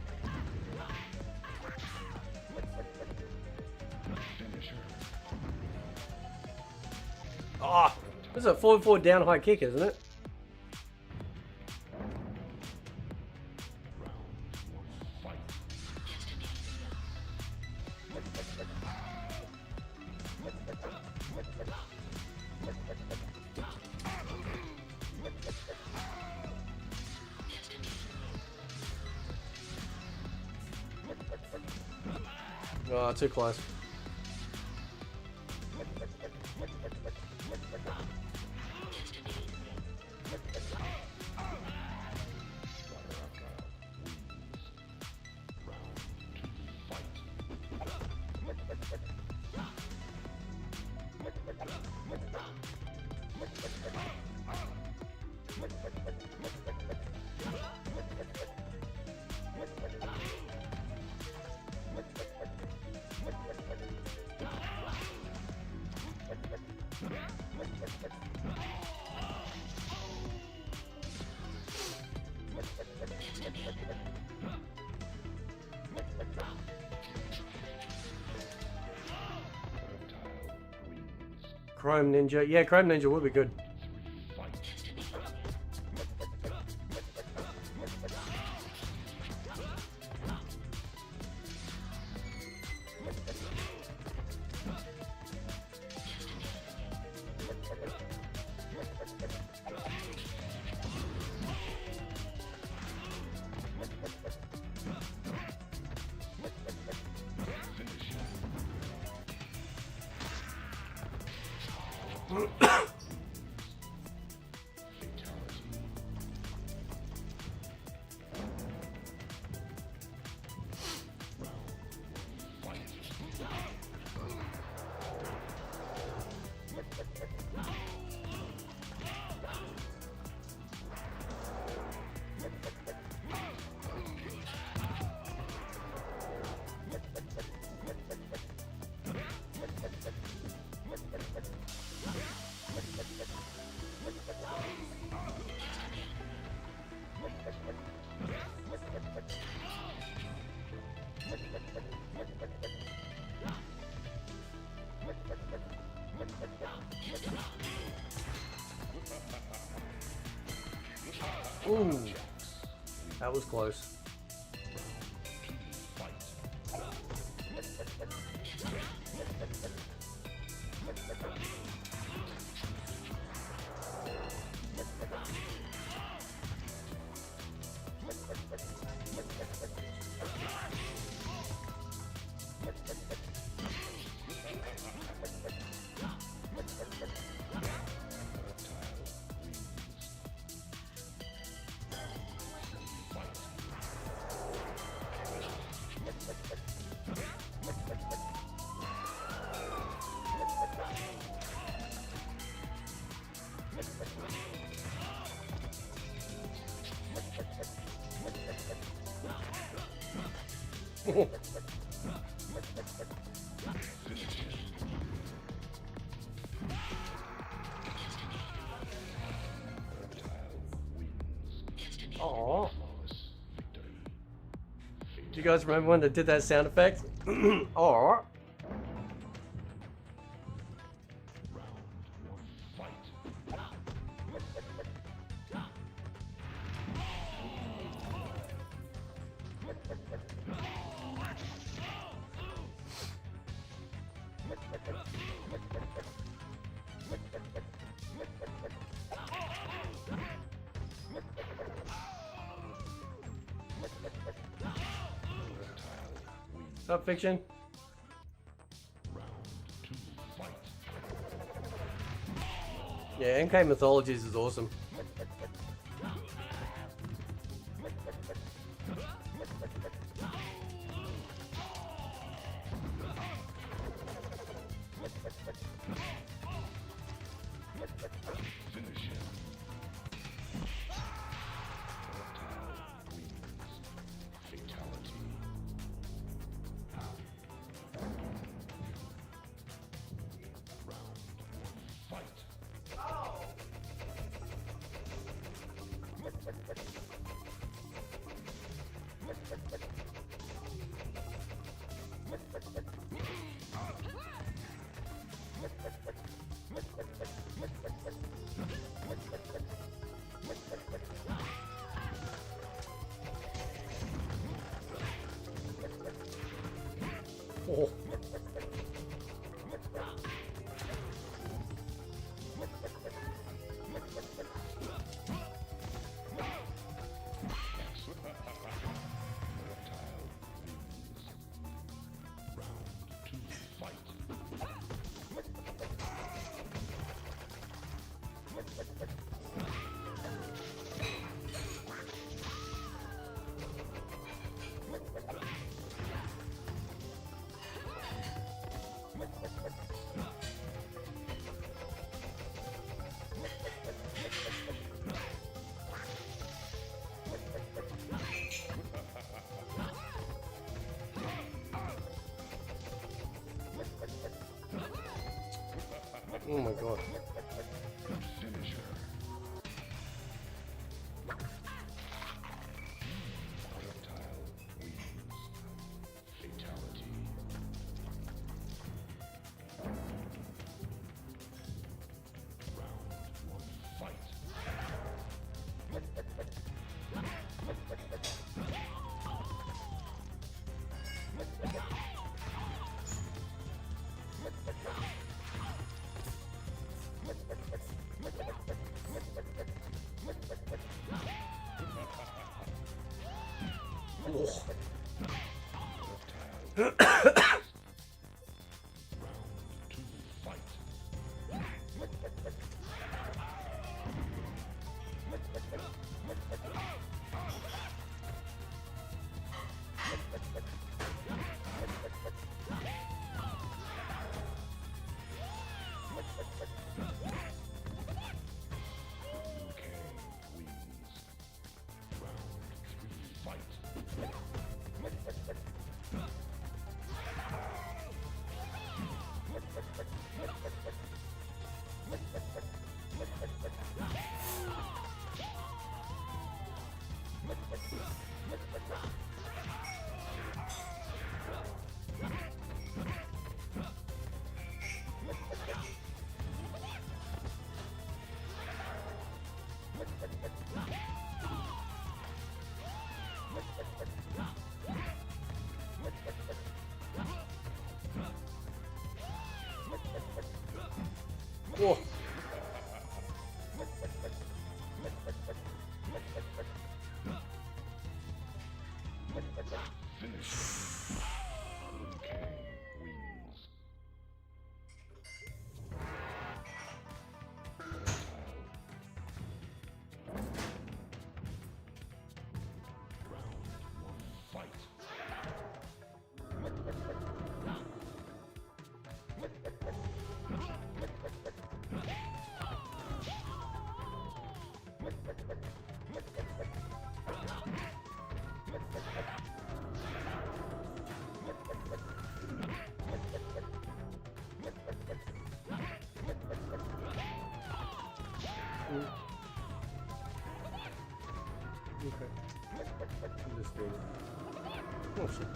Ah, oh, this is a 4-4 down high kick, isn't it? Oh, too close. Chrome Ninja. Yeah, Chrome Ninja would be good. Ooh, that was close. Aww. Do you guys remember when they did that sound effect? Aww. What's up, Fiction? Yeah, MK Mythologies is awesome. Oh. Oh my god. Oh. Whoa. Okay. Just do it. Oh shit.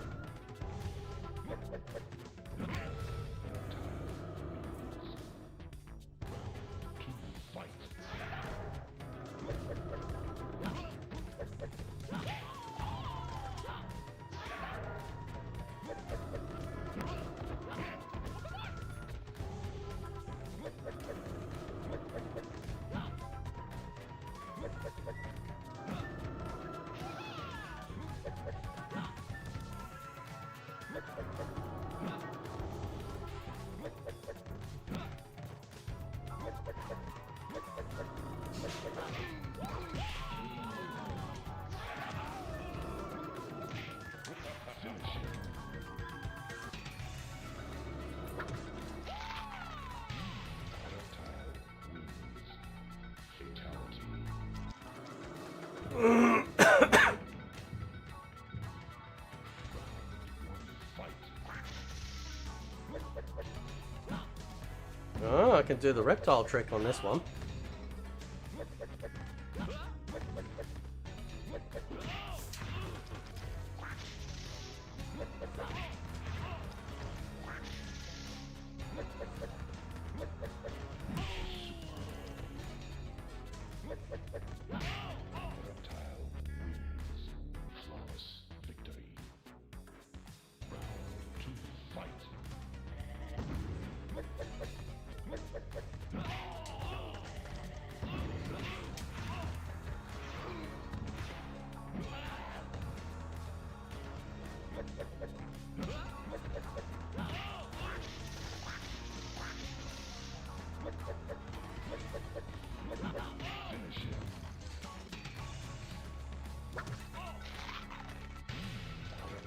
Oh, I can do the reptile trick on this one.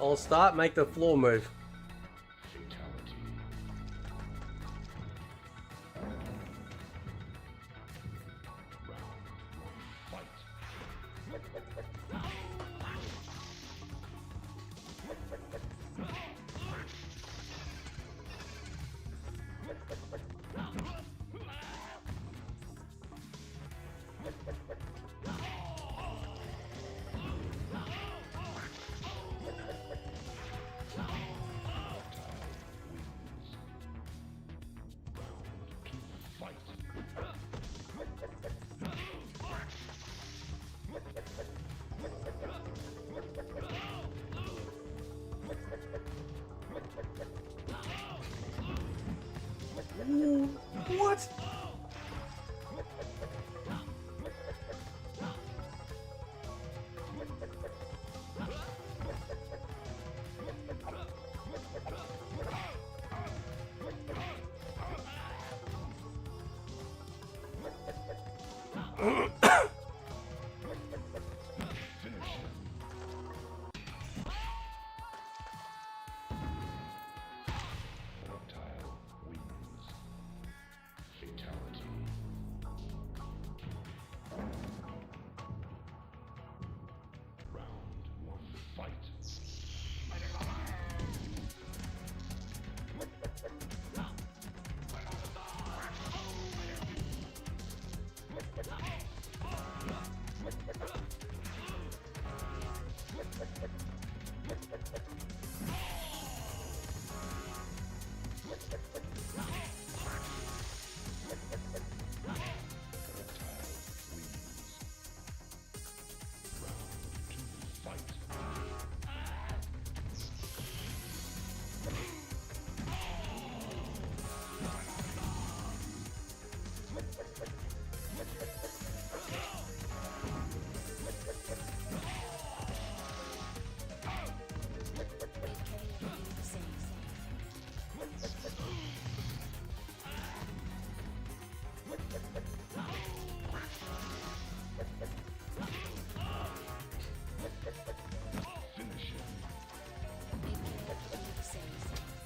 I'll start, make the floor move.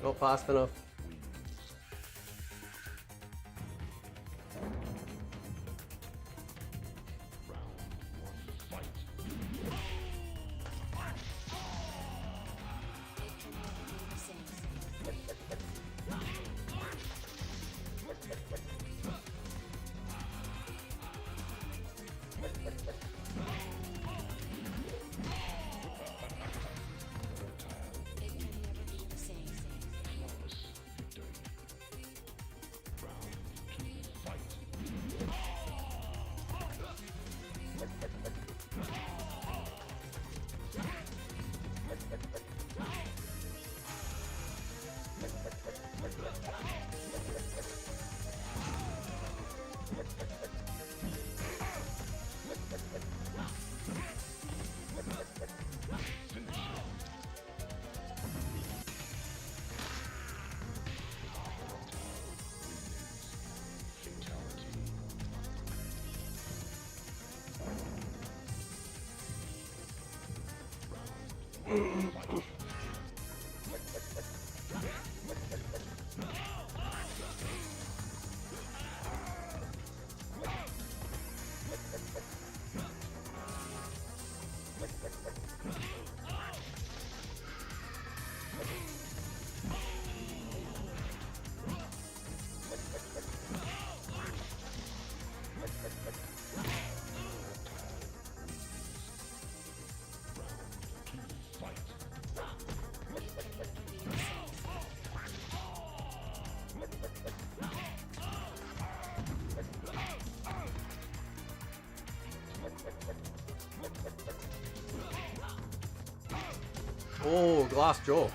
Not fast enough. Oh, glass jaw.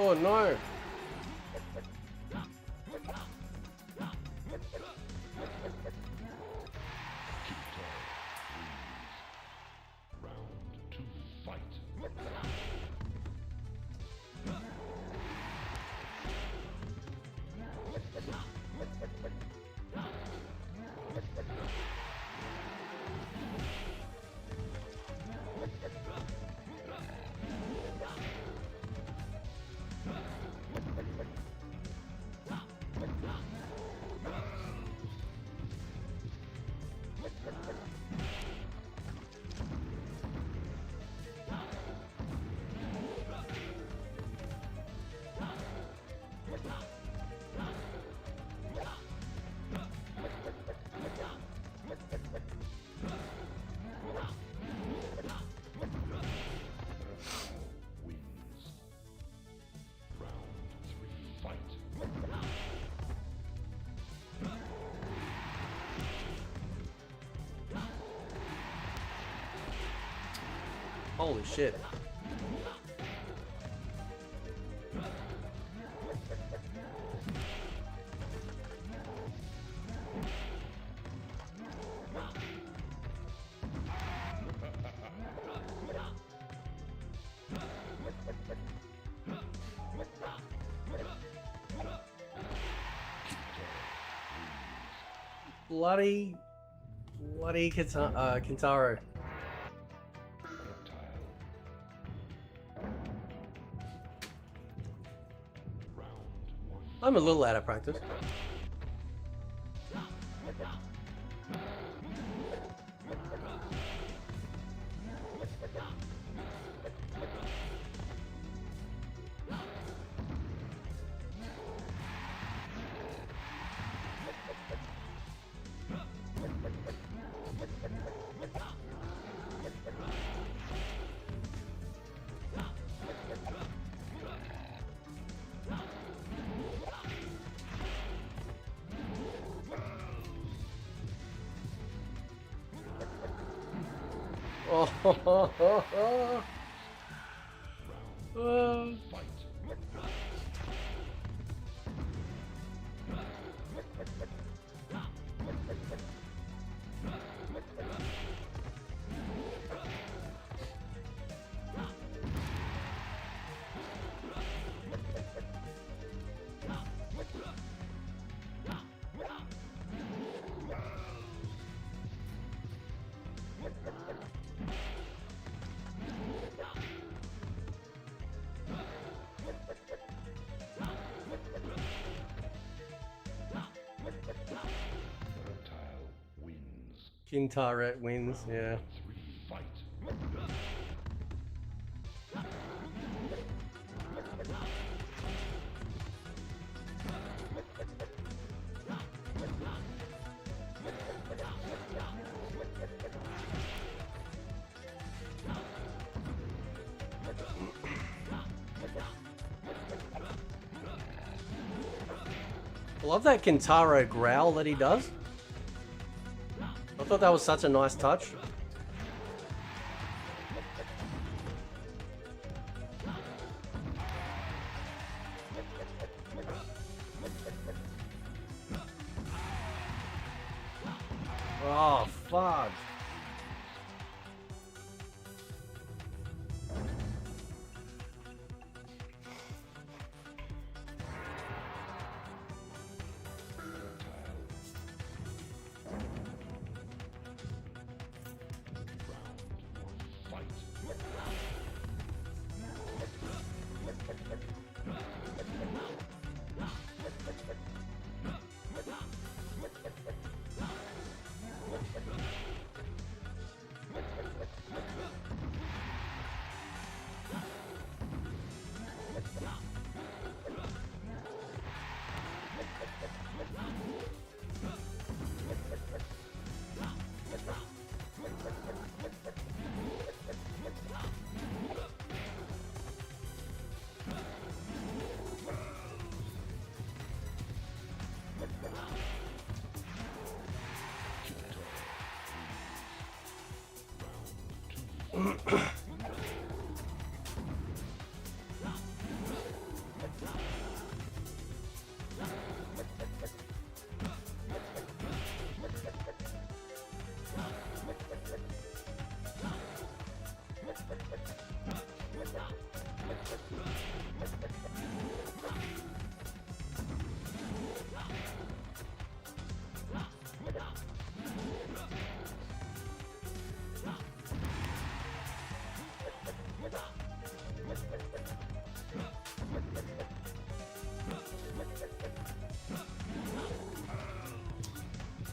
Oh no! Holy shit. Bloody Kintaro. I'm a little out of practice. Oh, Kintaret wins, yeah. I love that Kintaro growl that he does. I thought that was such a nice touch. Oh, fuck.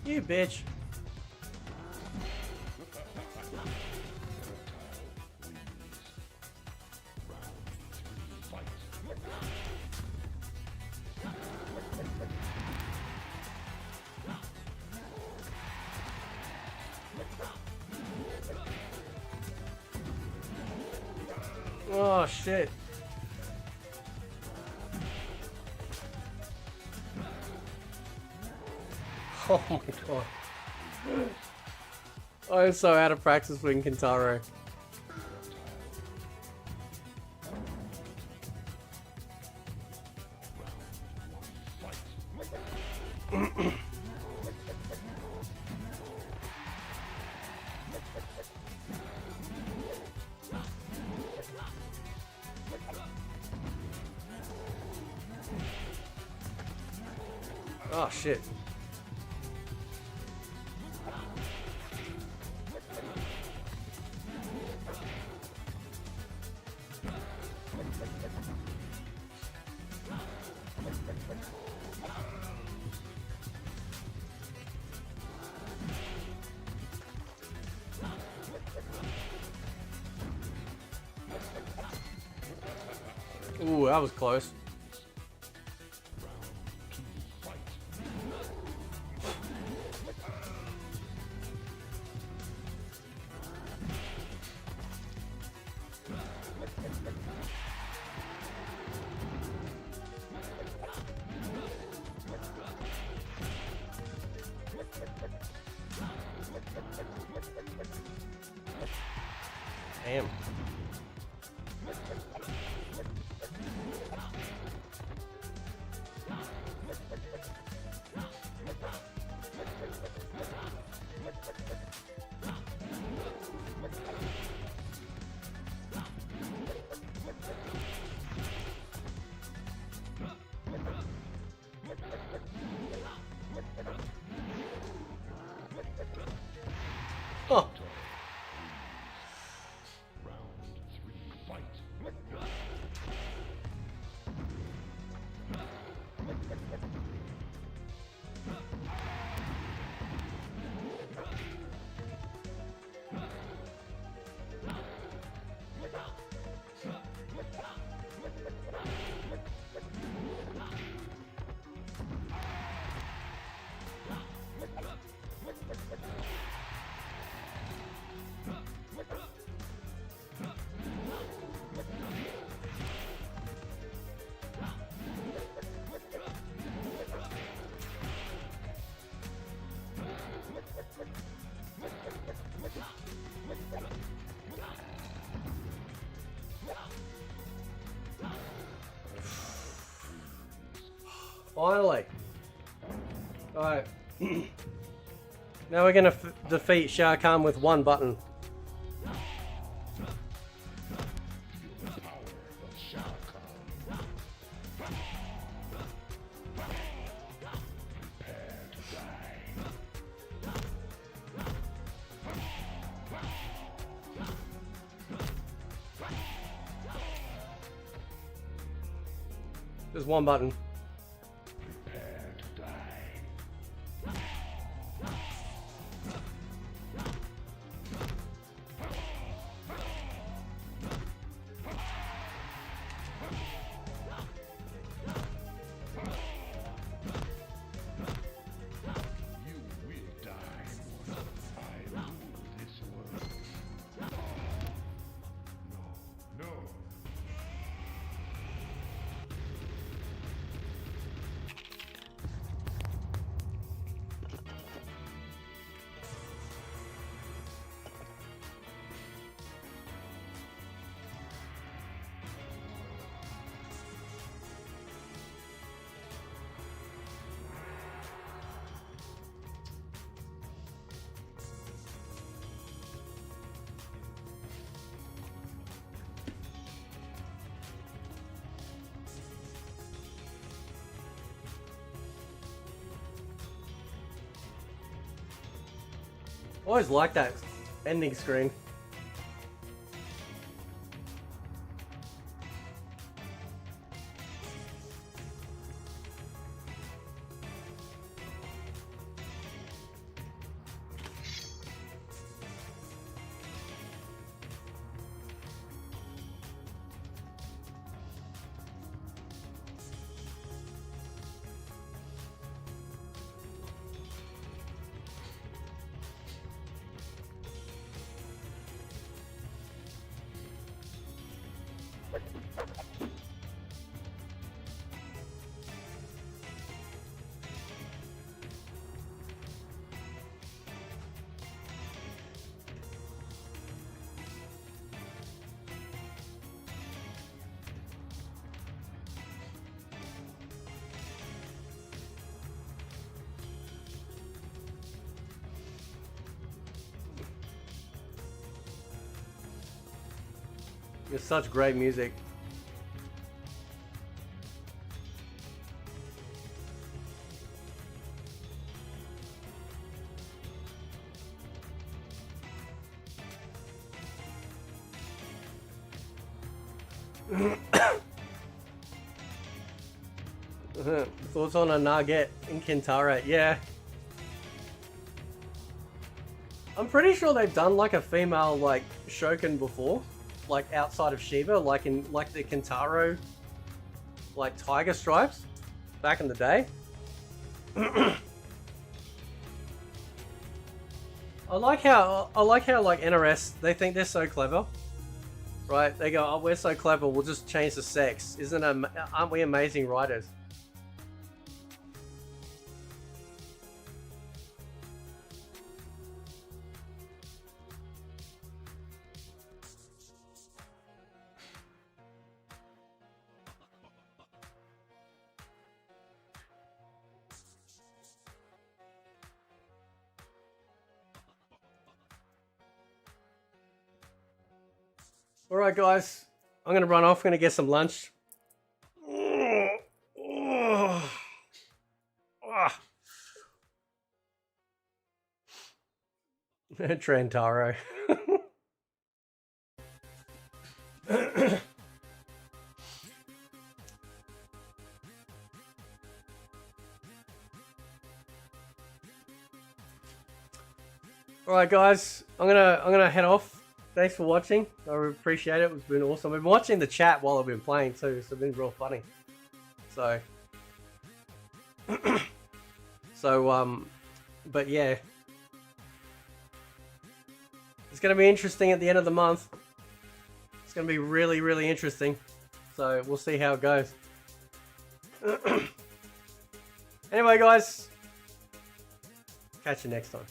You bitch. Oh shit. Oh my god. I'm so out of practice with Kintaro. Oh shit. Ooh, that was close. Damn. Oh. Finally. Alright. Now we're going to defeat Shao Kahn with one button. There's one button. I always like that ending screen. It's such great music. Thoughts on a Nugget in Kintara? Yeah. I'm pretty sure they've done like a female like Shokin before, like outside of Shiva, like in like the Kintaro, like tiger stripes, back in the day. I like how like NRS, they think they're so clever, right? They go, oh, we're so clever, we'll just change the sex. Aren't we amazing writers? Alright guys, I'm gonna run off, gonna get some lunch. Trentaro. Alright guys, I'm gonna head off. Thanks for watching. I appreciate it. It's been awesome. I've been watching the chat while I've been playing too, so it's been real funny. So, but yeah, it's gonna be interesting at the end of the month. It's gonna be really, really interesting. So we'll see how it goes. Anyway, guys, catch you next time.